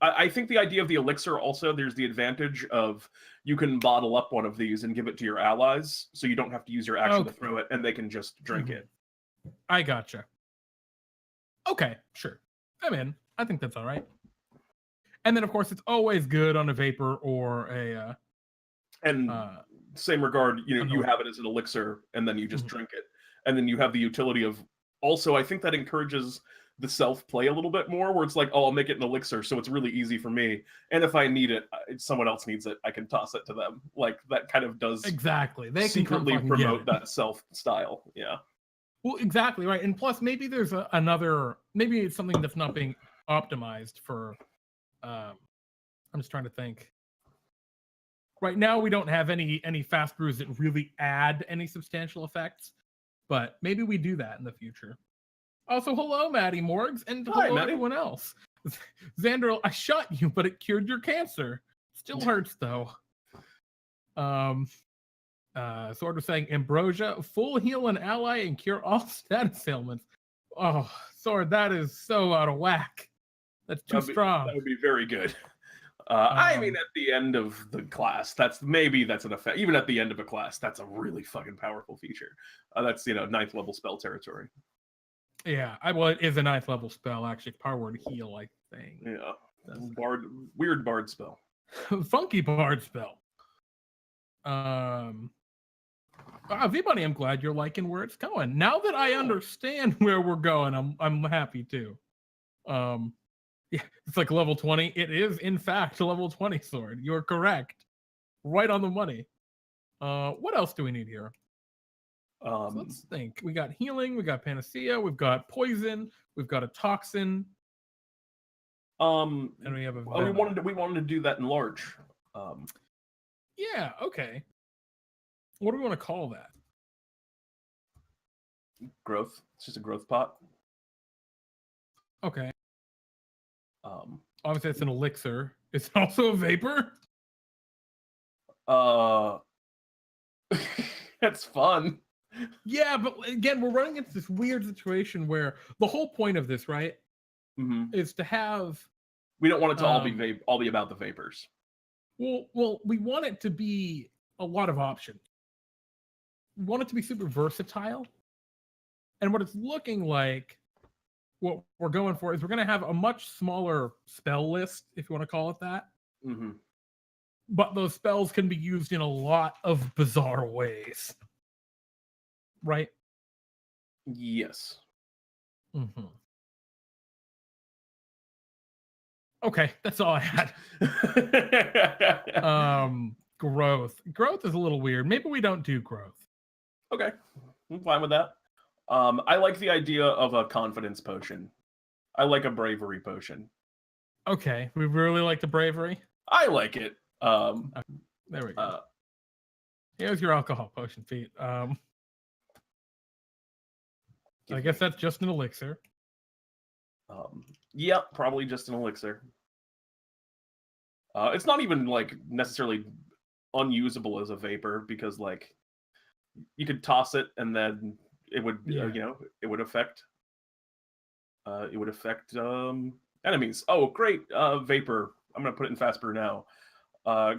Speaker 1: I think the idea of the elixir also, there's the advantage of you can bottle up one of these and give it to your allies, so you don't have to use your action to throw it, and they can just drink it.
Speaker 2: I gotcha. Okay, sure. I'm in. I think that's all right. And then, of course, it's always good on a vapor or a...
Speaker 1: and same regard, you have it as an elixir, and then you just drink it. And then you have the utility of... Also, I think that encourages the self-play a little bit more, where it's like, oh, I'll make it an elixir, so it's really easy for me. And if I need it, someone else needs it, I can toss it to them. Like, that kind of does
Speaker 2: exactly. They
Speaker 1: secretly promote that self-style. Yeah.
Speaker 2: Well, exactly, right. And plus, maybe there's another... Maybe it's something that's not being optimized for... I'm just trying to think. Right now, we don't have any fast brews that really add any substantial effects, but maybe we do that in the future. Also, hello, Maddie Morgs, and hello, everyone else. Xander, I shot you, but it cured your cancer. Still hurts, though. Sort of saying, Ambrosia, full heal an ally and cure all status ailments. Oh, Sword, that is so out of whack. That's too strong.
Speaker 1: That would be very good. I mean, at the end of the class, that's an effect. Even at the end of a class, that's a really fucking powerful feature. That's 9th level spell territory.
Speaker 2: Yeah, well, it is a 9th level spell, actually. Power word heal, I think.
Speaker 1: Yeah, weird bard spell.
Speaker 2: Funky bard spell. V-Bunny, I'm glad you're liking where it's going. Now that I understand where we're going, I'm happy too. Yeah, it's like level 20. It is, in fact, a level 20 sword. You're correct. Right on the money. What else do we need here? So let's think. We got healing, we got panacea, we've got poison, we've got a toxin.
Speaker 1: And
Speaker 2: we have a
Speaker 1: we wanted to do that in large.
Speaker 2: Yeah, okay. What do we want to call that?
Speaker 1: Growth. It's just a growth pot.
Speaker 2: Okay.
Speaker 1: Um,
Speaker 2: Obviously, it's an elixir. It's also a vapor.
Speaker 1: That's fun.
Speaker 2: Yeah, but again, we're running into this weird situation where the whole point of this, right, is to have.
Speaker 1: We don't want it to all be about the vapors.
Speaker 2: Well, we want it to be a lot of options. We want it to be super versatile, and what it's looking like, what we're going for is we're going to have a much smaller spell list, if you want to call it that. But those spells can be used in a lot of bizarre ways. Right?
Speaker 1: Yes.
Speaker 2: Okay, that's all I had. Growth. Growth is a little weird. Maybe we don't do growth.
Speaker 1: Okay, I'm fine with that. I like the idea of a confidence potion. I like a bravery potion.
Speaker 2: Okay, we really like the bravery.
Speaker 1: I like it.
Speaker 2: There we go. Here's your alcohol potion, Pete. I guess that's just an elixir.
Speaker 1: Yeah, probably just an elixir. It's not even like necessarily unusable as a vapor because like you could toss it and then it would it would affect enemies. Oh, great vapor. I'm gonna put it in fast brew now.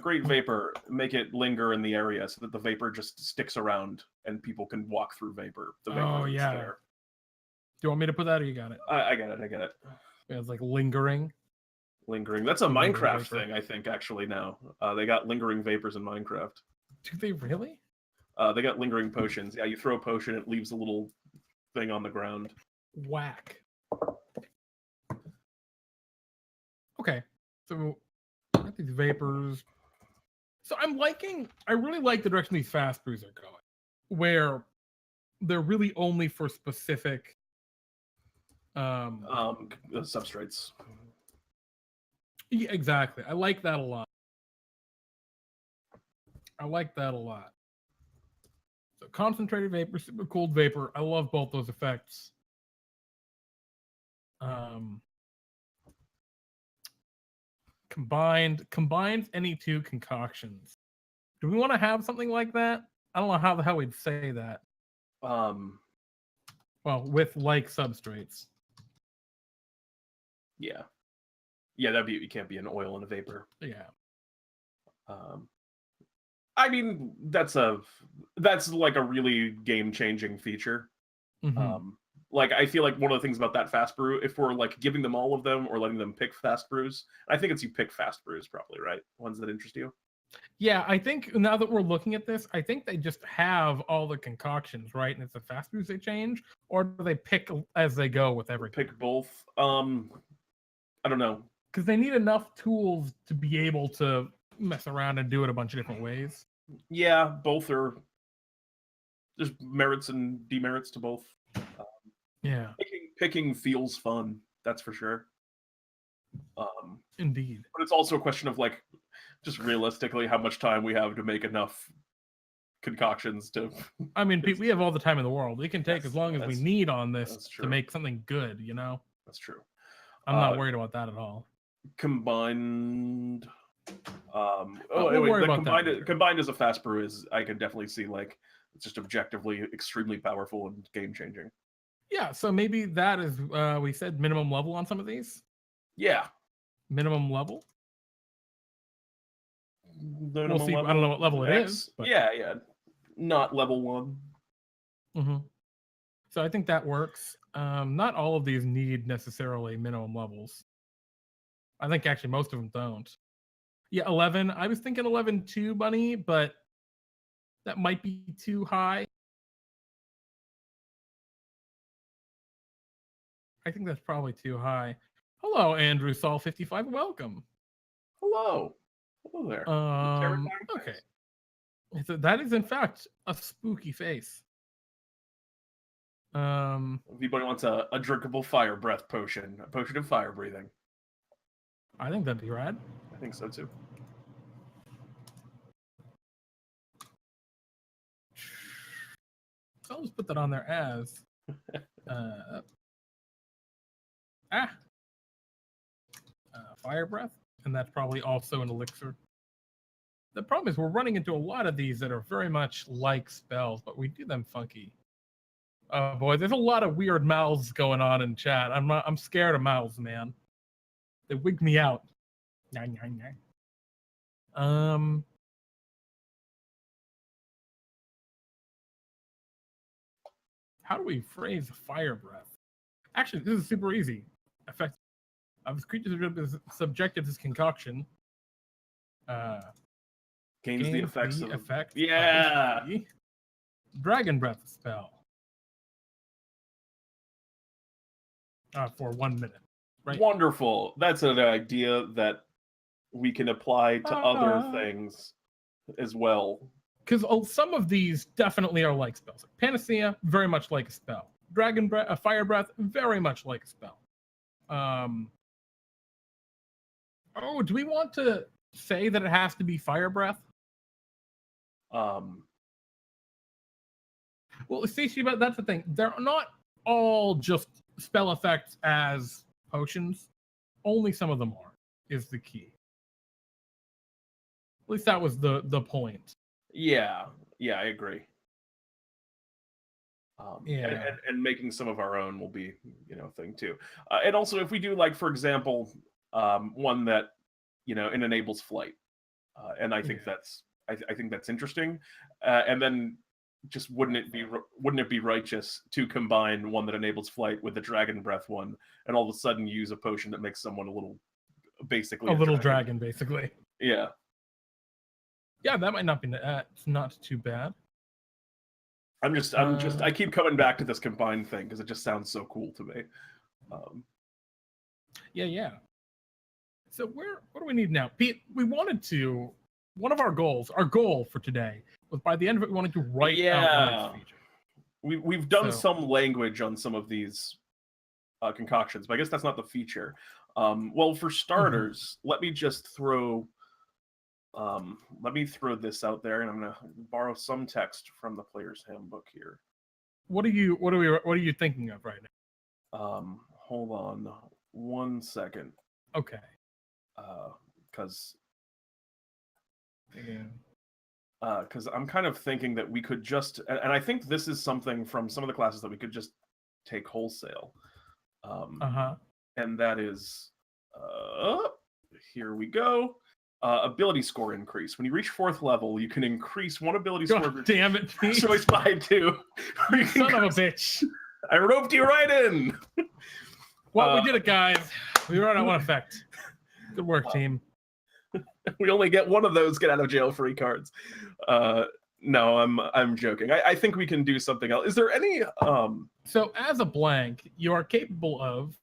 Speaker 1: Great vapor. Make it linger in the area so that the vapor just sticks around and people can walk through vapor. The vapor is there.
Speaker 2: Do you want me to put that or you got it?
Speaker 1: I got it.
Speaker 2: It's like lingering.
Speaker 1: Lingering. That's a Minecraft thing, I think, actually, now. They got lingering vapors in Minecraft.
Speaker 2: Do they really?
Speaker 1: They got lingering potions. Yeah, you throw a potion, it leaves a little thing on the ground.
Speaker 2: Whack. Okay. So, these vapors. So I really like the direction these fast brews are going. Where they're really only for specific
Speaker 1: substrates.
Speaker 2: Yeah, exactly. I like that a lot. So concentrated vapor, super cooled vapor. I love both those effects. Combined any two concoctions. Do we want to have something like that? I don't know how the hell we'd say that. Well, with like substrates.
Speaker 1: Yeah, it can't be an oil and a vapor.
Speaker 2: Yeah.
Speaker 1: I mean, that's like a really game-changing feature. Like, I feel like one of the things about that fast brew, if we're like giving them all of them or letting them pick fast brews, I think it's you pick fast brews probably, right? Ones that interest you.
Speaker 2: Yeah, I think now that we're looking at this, I think they just have all the concoctions, right? And it's the fast brews they change, or do they pick as they go with everything?
Speaker 1: Pick both. I don't know.
Speaker 2: Because they need enough tools to be able to mess around and do it a bunch of different ways.
Speaker 1: Yeah, both are. There's merits and demerits to both.
Speaker 2: Yeah.
Speaker 1: Picking feels fun, that's for sure.
Speaker 2: Indeed.
Speaker 1: But it's also a question of like, just realistically, how much time we have to make enough concoctions to.
Speaker 2: I mean, we have all the time in the world. We can take as long as we need on this to make something good, you know?
Speaker 1: That's true.
Speaker 2: I'm not worried about that at all.
Speaker 1: Combined. Combined as a fast brew is, I can definitely see like it's just objectively extremely powerful and game changing.
Speaker 2: Yeah, so maybe that is we said minimum level on some of these.
Speaker 1: Yeah,
Speaker 2: minimum level.
Speaker 1: We'll see.
Speaker 2: I don't know what level it is.
Speaker 1: But... Yeah, not level 1.
Speaker 2: So I think that works. Not all of these need necessarily minimum levels. I think actually most of them don't. Yeah, 11. I was thinking 11 too, Bunny, but that might be too high. I think that's probably too high. Hello, Andrew Saul 55. Welcome.
Speaker 1: Hello there.
Speaker 2: Okay. So that is in fact a spooky face.
Speaker 1: If anybody wants a drinkable fire breath potion, a potion of fire breathing.
Speaker 2: I think that'd be rad.
Speaker 1: I think so too.
Speaker 2: I'll just put that on there as Fire breath, and that's probably also an elixir. The problem is we're running into a lot of these that are very much like spells, but we do them funky. Oh boy, there's a lot of weird mouths going on in chat. I'm scared of mouths, man. They wig me out. How do we phrase fire breath? Actually, this is super easy. Effect of creatures subjected to this concoction.
Speaker 1: Gains the effects of
Speaker 2: effect.
Speaker 1: Yeah.
Speaker 2: Of the dragon breath spell. For 1 minute. Right.
Speaker 1: Wonderful. That's an idea that we can apply to other things as well.
Speaker 2: Because some of these definitely are like spells. Panacea, very much like a spell. Dragon breath, fire breath, very much like a spell. Oh, do we want to say that it has to be fire breath?
Speaker 1: Well,
Speaker 2: see, Sheba, that's the thing. They're not all just spell effects as potions. Only some of them are, is the key. At least that was the point.
Speaker 1: Yeah, I agree. And making some of our own will be, a thing too. And also, if we do, like, for example, one that, it enables flight, and I think I think that's interesting. And then, just wouldn't it be righteous to combine one that enables flight with the dragon breath one, and all of a sudden use a potion that makes someone a little
Speaker 2: dragon, basically.
Speaker 1: Yeah.
Speaker 2: Yeah, that might not be. It's not too bad.
Speaker 1: I keep coming back to this combined thing because it just sounds so cool to me.
Speaker 2: Yeah. So what do we need now, Pete? We wanted to. One of our goal for today was by the end of it, we wanted to write out the feature.
Speaker 1: We've done some language on some of these concoctions, but I guess that's not the feature. Well, for starters, let me just throw. Let me throw this out there, and I'm gonna borrow some text from the player's handbook here.
Speaker 2: What are you thinking of right
Speaker 1: now? Hold on 1 second.
Speaker 2: Okay.
Speaker 1: Because I'm kind of thinking that we could just, and I think this is something from some of the classes that we could just take wholesale. And that is, here we go. Ability score increase. When you reach 4th level, you can increase one ability score.
Speaker 2: Damn it, Pete.
Speaker 1: Choice by 2.
Speaker 2: Son of a bitch.
Speaker 1: I roped you right in.
Speaker 2: Well, we did it, guys. We wrote out one effect. Good work, team.
Speaker 1: We only get one of those get out of jail free cards. No, I'm joking. I think we can do something else. Is there any
Speaker 2: So as a blank, you are capable of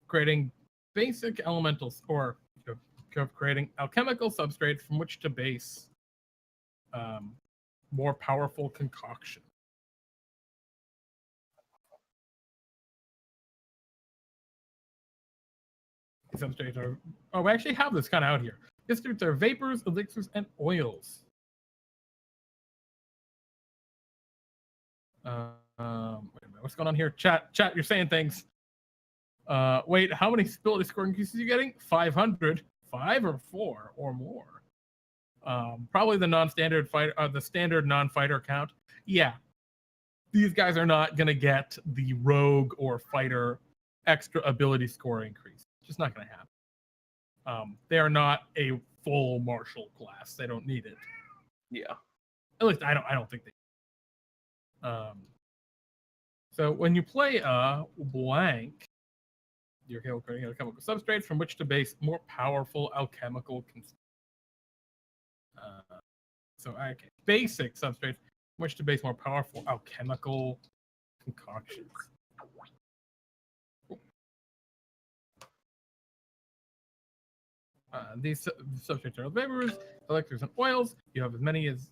Speaker 2: creating basic elementals or of creating alchemical substrates from which to base more powerful concoction. Substrates are. Oh, we actually have this kind of out here. Substrates are vapors, elixirs, and oils. Wait a minute, what's going on here? Chat, you're saying things. Wait, how many ability score increases are you getting? 500. 5 or 4 or more. Probably the non-standard fighter, the standard non-fighter count. Yeah, these guys are not gonna get the rogue or fighter extra ability score increase. It's just not gonna happen. They are not a full martial class. They don't need it.
Speaker 1: Yeah.
Speaker 2: At least I don't think they. So when you play a blank. You're creating alchemical substrates from which to base more powerful alchemical basic substrates from which to base more powerful alchemical concoctions. These substrates are vapors, elixirs, and oils. You have as many as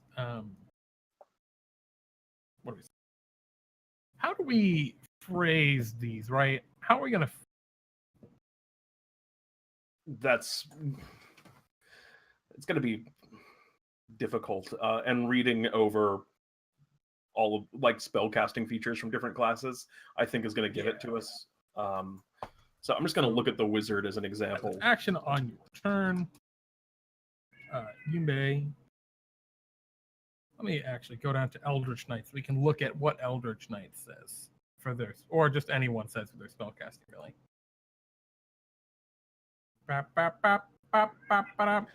Speaker 2: what do we say? How do we phrase these, right? How are we gonna
Speaker 1: it's going to be difficult, and reading over all of like spell casting features from different classes, I think is going to give it to us. So I'm just going to look at the wizard as an example.
Speaker 2: Action on your turn. You may. Let me actually go down to Eldritch Knights. We can look at what Eldritch Knight says for their, or just anyone says for their spellcasting, really. Bap, bap, bap, bap, bap, bap.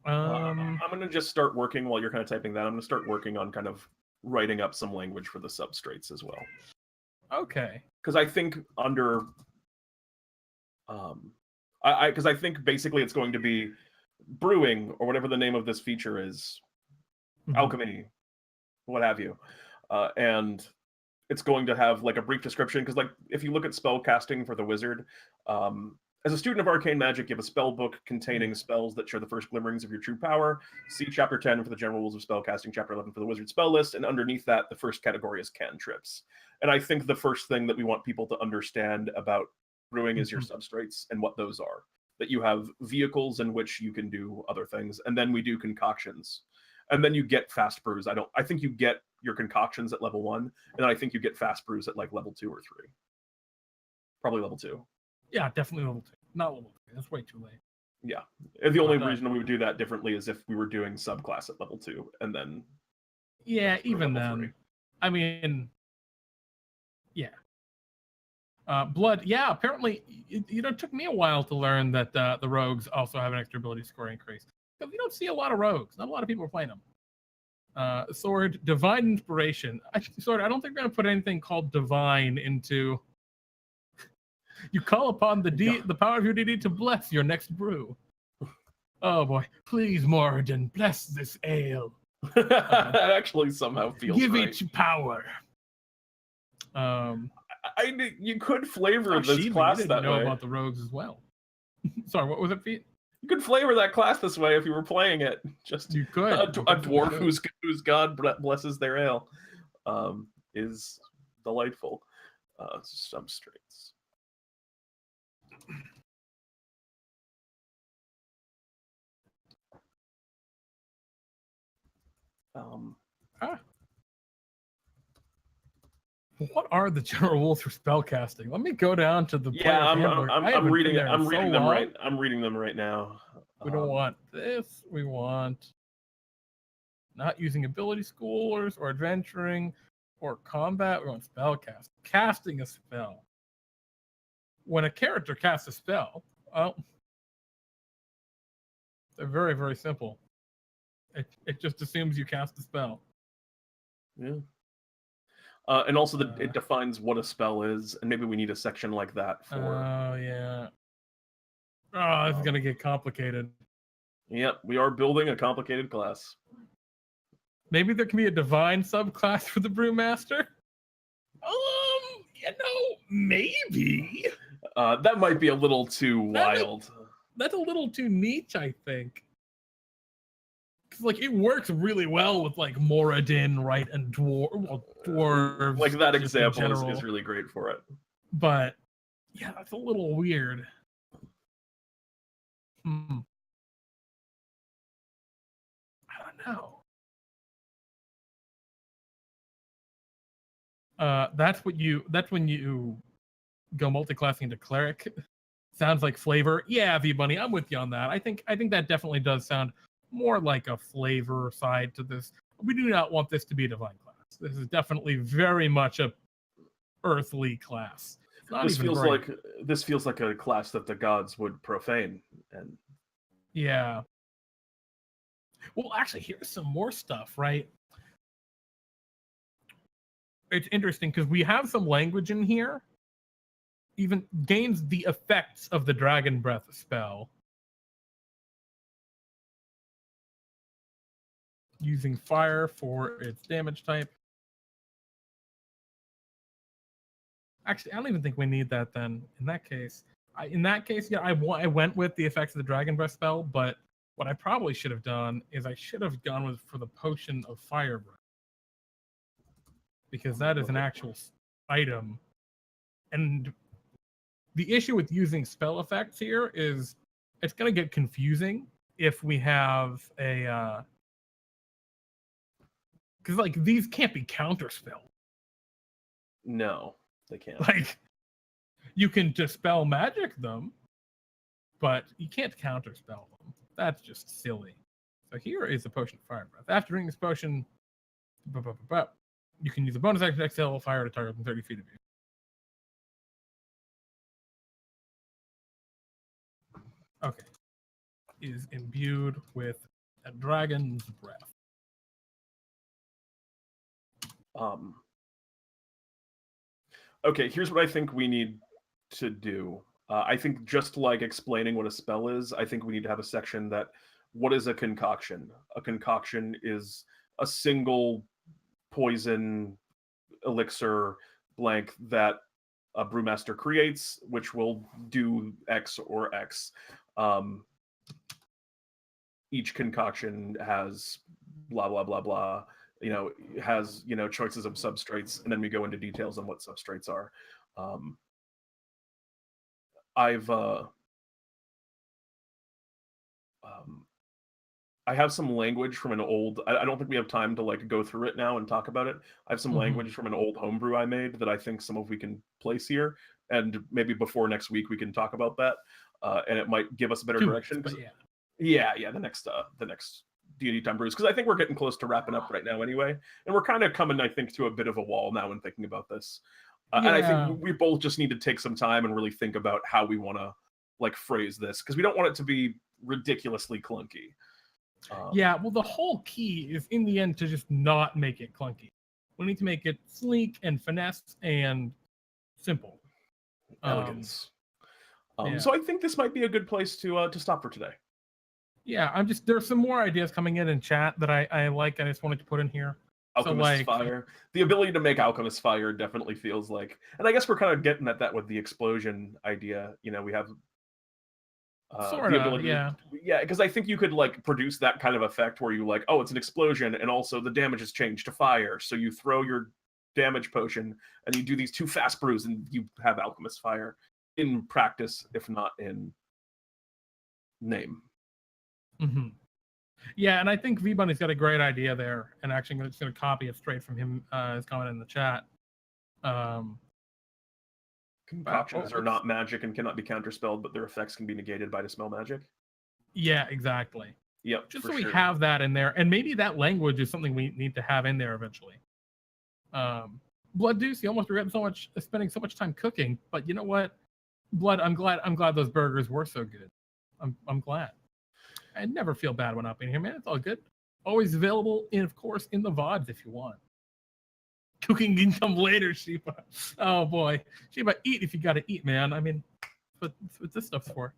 Speaker 1: I'm going to just start working while you're kind of typing that. I'm going to start working on kind of writing up some language for the substrates as well.
Speaker 2: Okay.
Speaker 1: Because I think under, because I think basically it's going to be brewing or whatever the name of this feature is, alchemy, what have you, and it's going to have like a brief description. Because like if you look at spell casting for the wizard, as a student of arcane magic, you have a spell book containing spells that show the first glimmerings of your true power. See Chapter 10 for the general rules of spellcasting, Chapter 11 for the wizard spell list, and underneath that, the first category is cantrips. And I think the first thing that we want people to understand about brewing is your substrates and what those are. That you have vehicles in which you can do other things, and then we do concoctions. And then you get fast brews. I think you get your concoctions at level 1, and then I think you get fast brews at like level 2 or 3. Probably level 2.
Speaker 2: Yeah, definitely level 2. Not level 3. That's way too late.
Speaker 1: Yeah. And the only reason we would do that differently is if we were doing subclass at level 2 and then.
Speaker 2: Yeah, even then.
Speaker 1: 3.
Speaker 2: I mean, yeah. Blood. Yeah, apparently, it took me a while to learn that the rogues also have an extra ability score increase. Because you don't see a lot of rogues. Not a lot of people are playing them. Sword, Divine Inspiration. Sword, I don't think we're going to put anything called Divine into. You call upon the power of your deity to bless your next brew. Oh boy, please, Moradin, bless this ale.
Speaker 1: That actually somehow feels
Speaker 2: give
Speaker 1: right.
Speaker 2: it power.
Speaker 1: You could flavor this class
Speaker 2: you
Speaker 1: that
Speaker 2: know
Speaker 1: way.
Speaker 2: About the rogues as well. Sorry, what was it, Pete?
Speaker 1: You could flavor that class this way if you were playing it. Just
Speaker 2: you could.
Speaker 1: A dwarf whose god blesses their ale is delightful. Substrates.
Speaker 2: What are the general rules for spellcasting? Let me go down to the.
Speaker 1: Yeah, I'm reading it. I'm reading them right. I'm reading them right now.
Speaker 2: We don't want this. We want not using ability schoolers or adventuring or combat. We want spellcast. Casting a spell. When a character casts a spell, well, they're very, very simple. It just assumes you cast a spell.
Speaker 1: Yeah. And also it defines what a spell is, and maybe we need a section like that for.
Speaker 2: Oh yeah. Oh, it's gonna get complicated.
Speaker 1: Yep, we are building a complicated class.
Speaker 2: Maybe there can be a divine subclass for the Brewmaster. Maybe.
Speaker 1: That might be a little too wild.
Speaker 2: That's a little too niche, I think. Like it works really well with like Moradin, right, and dwarves.
Speaker 1: Like that example is really great for it.
Speaker 2: But yeah, that's a little weird. I don't know. That's when you go multi-classing into cleric. Sounds like flavor. Yeah, V-Bunny, I'm with you on that. I think that definitely does sound more like a flavor side to this. We do not want this to be a divine class. This is definitely very much a earthly class. This
Speaker 1: feels like a class that the gods would profane. And
Speaker 2: yeah. Well, actually, here's some more stuff, right? It's interesting because we have some language in here. Even gains the effects of the dragon breath spell. Using fire for its damage type. Actually, I don't even think we need that then. In that case, yeah, I went with the effects of the dragon breath spell, but what I probably should have done is I should have gone with for the potion of fire breath. Because that is an actual item. And the issue with using spell effects here is it's going to get confusing if we have a because like these can't be counterspelled.
Speaker 1: No, they can't.
Speaker 2: Like you can dispel magic them, but you can't counterspell them. That's just silly. So here is a potion of fire breath. After drinking this potion, you can use a bonus action to exhale fire to target within 30 feet of you. Okay. Is imbued with a dragon's breath.
Speaker 1: Okay, here's what I think we need to do. I think just like explaining what a spell is, I think we need to have a section that, what is a concoction? A concoction is a single poison elixir blank that a brewmaster creates, which will do X or X. Each concoction has blah, blah, blah, blah, has, choices of substrates, and then we go into details on what substrates are. I have some language from an old, I don't think we have time to like go through it now and talk about it. I have some language from an old homebrew I made that I think some of we can place here, and maybe before next week we can talk about that, and it might give us a better direction.
Speaker 2: But
Speaker 1: yeah, the next DnDTime Brews, because I think we're getting close to wrapping up right now anyway, and we're kind of coming, I think, to a bit of a wall now in thinking about this. And I think we both just need to take some time and really think about how we want to like phrase this, because we don't want it to be ridiculously clunky.
Speaker 2: Yeah, well, the whole key is in the end to just not make it clunky. We need to make it sleek and finesse and simple.
Speaker 1: Elegance. So I think this might be a good place to stop for today.
Speaker 2: Yeah, there's some more ideas coming in chat that I like, and I just wanted to put in here.
Speaker 1: Alchemist's fire. The ability to make alchemist fire definitely feels like, and I guess we're kind of getting at that with the explosion idea. We have the ability, because I think you could like produce that kind of effect where you like, oh, it's an explosion, and also the damage has changed to fire. So you throw your damage potion and you do these 2 fast brews, and you have alchemist fire in practice, if not in name.
Speaker 2: Mm-hmm. Yeah, and I think V-Bunny's got a great idea there, and actually I'm just going to copy it straight from him, his comment in the chat.
Speaker 1: Concoctions are not magic and cannot be counterspelled, but their effects can be negated by dispel magic.
Speaker 2: Yeah, exactly.
Speaker 1: Yep.
Speaker 2: Just so we have that in there, and maybe that language is something we need to have in there eventually. Blood Deuce, you almost regret spending so much time cooking, but you know what, Blood, I'm glad those burgers were so good. I'm glad. I never feel bad when I'm in here, man. It's all good. Always available, of course, in the VODs if you want. Cooking can come later, Sheba. Oh boy, Sheba, eat if you gotta eat, man. I mean, that's what this stuff's for.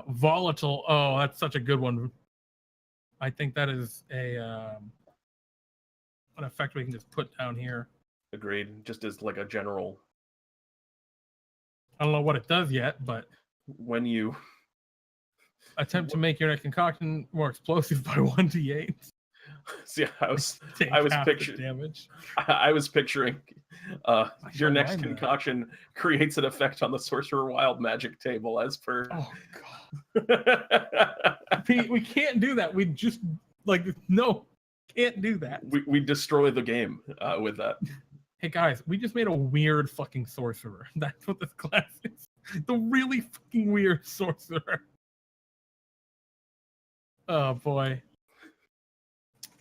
Speaker 2: Volatile. Oh, that's such a good one. I think that is an effect we can just put down here.
Speaker 1: Agreed. Just as like a general.
Speaker 2: I don't know what it does yet, but
Speaker 1: when you
Speaker 2: attempt to make your next concoction more explosive by 1d8.
Speaker 1: See, I was picturing your next concoction can't an effect on the Sorcerer Wild magic table as per.
Speaker 2: Oh god. Pete, we can't do that. We just can't do that.
Speaker 1: We destroy the game with that.
Speaker 2: Hey guys, we just made a weird fucking sorcerer. That's what this class is. The really fucking weird sorcerer. Oh boy.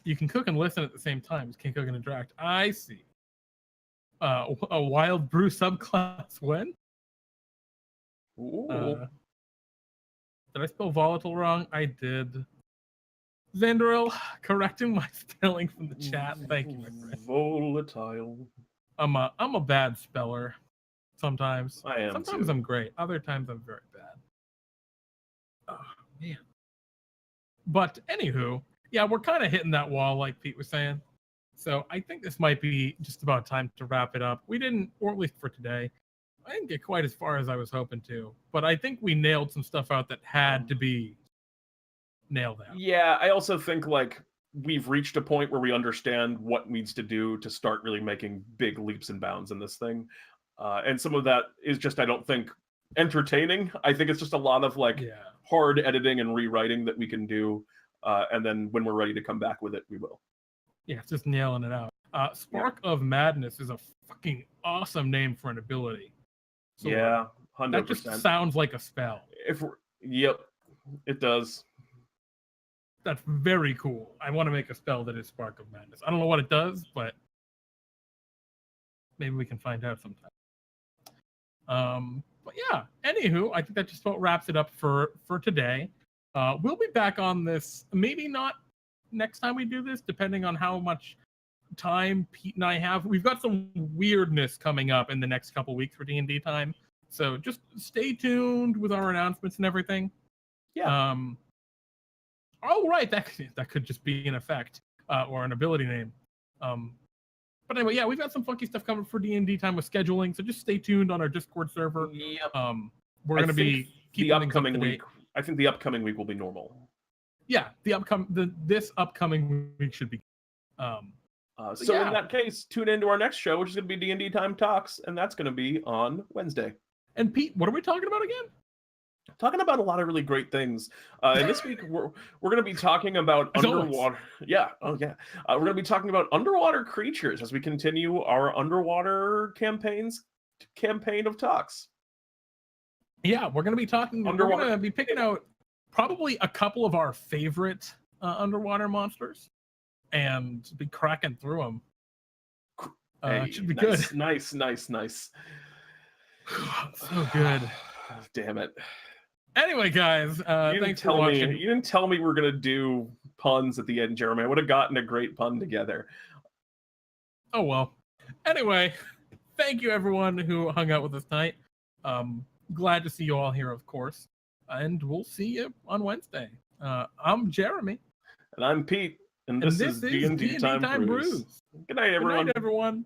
Speaker 2: You can cook and listen at the same time. You can't cook and interact. I see. A wild brew subclass when? Did I spell volatile wrong? I did. Xandril, correcting my spelling from the chat. Thank you, my friend.
Speaker 1: Volatile.
Speaker 2: I'm a bad speller. Sometimes.
Speaker 1: I am.
Speaker 2: Sometimes
Speaker 1: too.
Speaker 2: I'm great. Other times I'm very bad. Oh man. But anywho, yeah, we're kind of hitting that wall, like Pete was saying. So I think this might be just about time to wrap it up. Or at least for today, I didn't get quite as far as I was hoping to, but I think we nailed some stuff out that had to be nailed out.
Speaker 1: Yeah, I also think like we've reached a point where we understand what needs to do to start really making big leaps and bounds in this thing. And some of that is just, I don't think entertaining. I think it's just a lot of like
Speaker 2: Yeah.
Speaker 1: hard editing and rewriting that we can do, and then when we're ready to come back with it, we will.
Speaker 2: Yeah, it's just nailing it out. Spark of Madness is a fucking awesome name for an ability. So
Speaker 1: Yeah,
Speaker 2: that
Speaker 1: 100%.
Speaker 2: just sounds like a spell.
Speaker 1: Yep, it does.
Speaker 2: That's very cool. I want to make a spell that is Spark of Madness. I don't know what it does, but maybe we can find out sometime. But yeah, anywho, I think that just about wraps it up for today. We'll be back on this, maybe not next time we do this, depending on how much time Pete and I have. We've got some weirdness coming up in the next couple weeks for D&D time, so just stay tuned with our announcements and everything.
Speaker 1: Yeah.
Speaker 2: Oh right, that could just be an effect or an ability name. But anyway, yeah, we've got some funky stuff coming for D&D time with scheduling, so just stay tuned on our Discord server.
Speaker 1: Yep.
Speaker 2: We're going to be keeping
Speaker 1: the upcoming week. I think the upcoming week will be normal.
Speaker 2: Yeah, this upcoming week should be.
Speaker 1: So in that case, tune into our next show, which is going to be D&D Time Talks, and that's going to be on Wednesday.
Speaker 2: And Pete, what are we talking about again?
Speaker 1: Talking about a lot of really great things. And this week we're going to be talking about underwater. Yeah. Oh yeah. We're going to be talking about underwater creatures as we continue our underwater campaign of talks.
Speaker 2: Yeah, we're going to be talking. Underwater. We're going to be picking out probably a couple of our favorite underwater monsters and be cracking through them. It should be good.
Speaker 1: Nice.
Speaker 2: So good.
Speaker 1: Damn it.
Speaker 2: Anyway, guys, thanks for watching.
Speaker 1: You didn't tell me we were going to do puns at the end, Jeremy. I would have gotten a great pun together.
Speaker 2: Oh, well. Anyway, thank you, everyone who hung out with us tonight. Glad to see you all here, of course. And we'll see you on Wednesday. I'm Jeremy.
Speaker 1: And I'm Pete. And this is D&D Time Brews. Good night, everyone.
Speaker 2: Good night, everyone.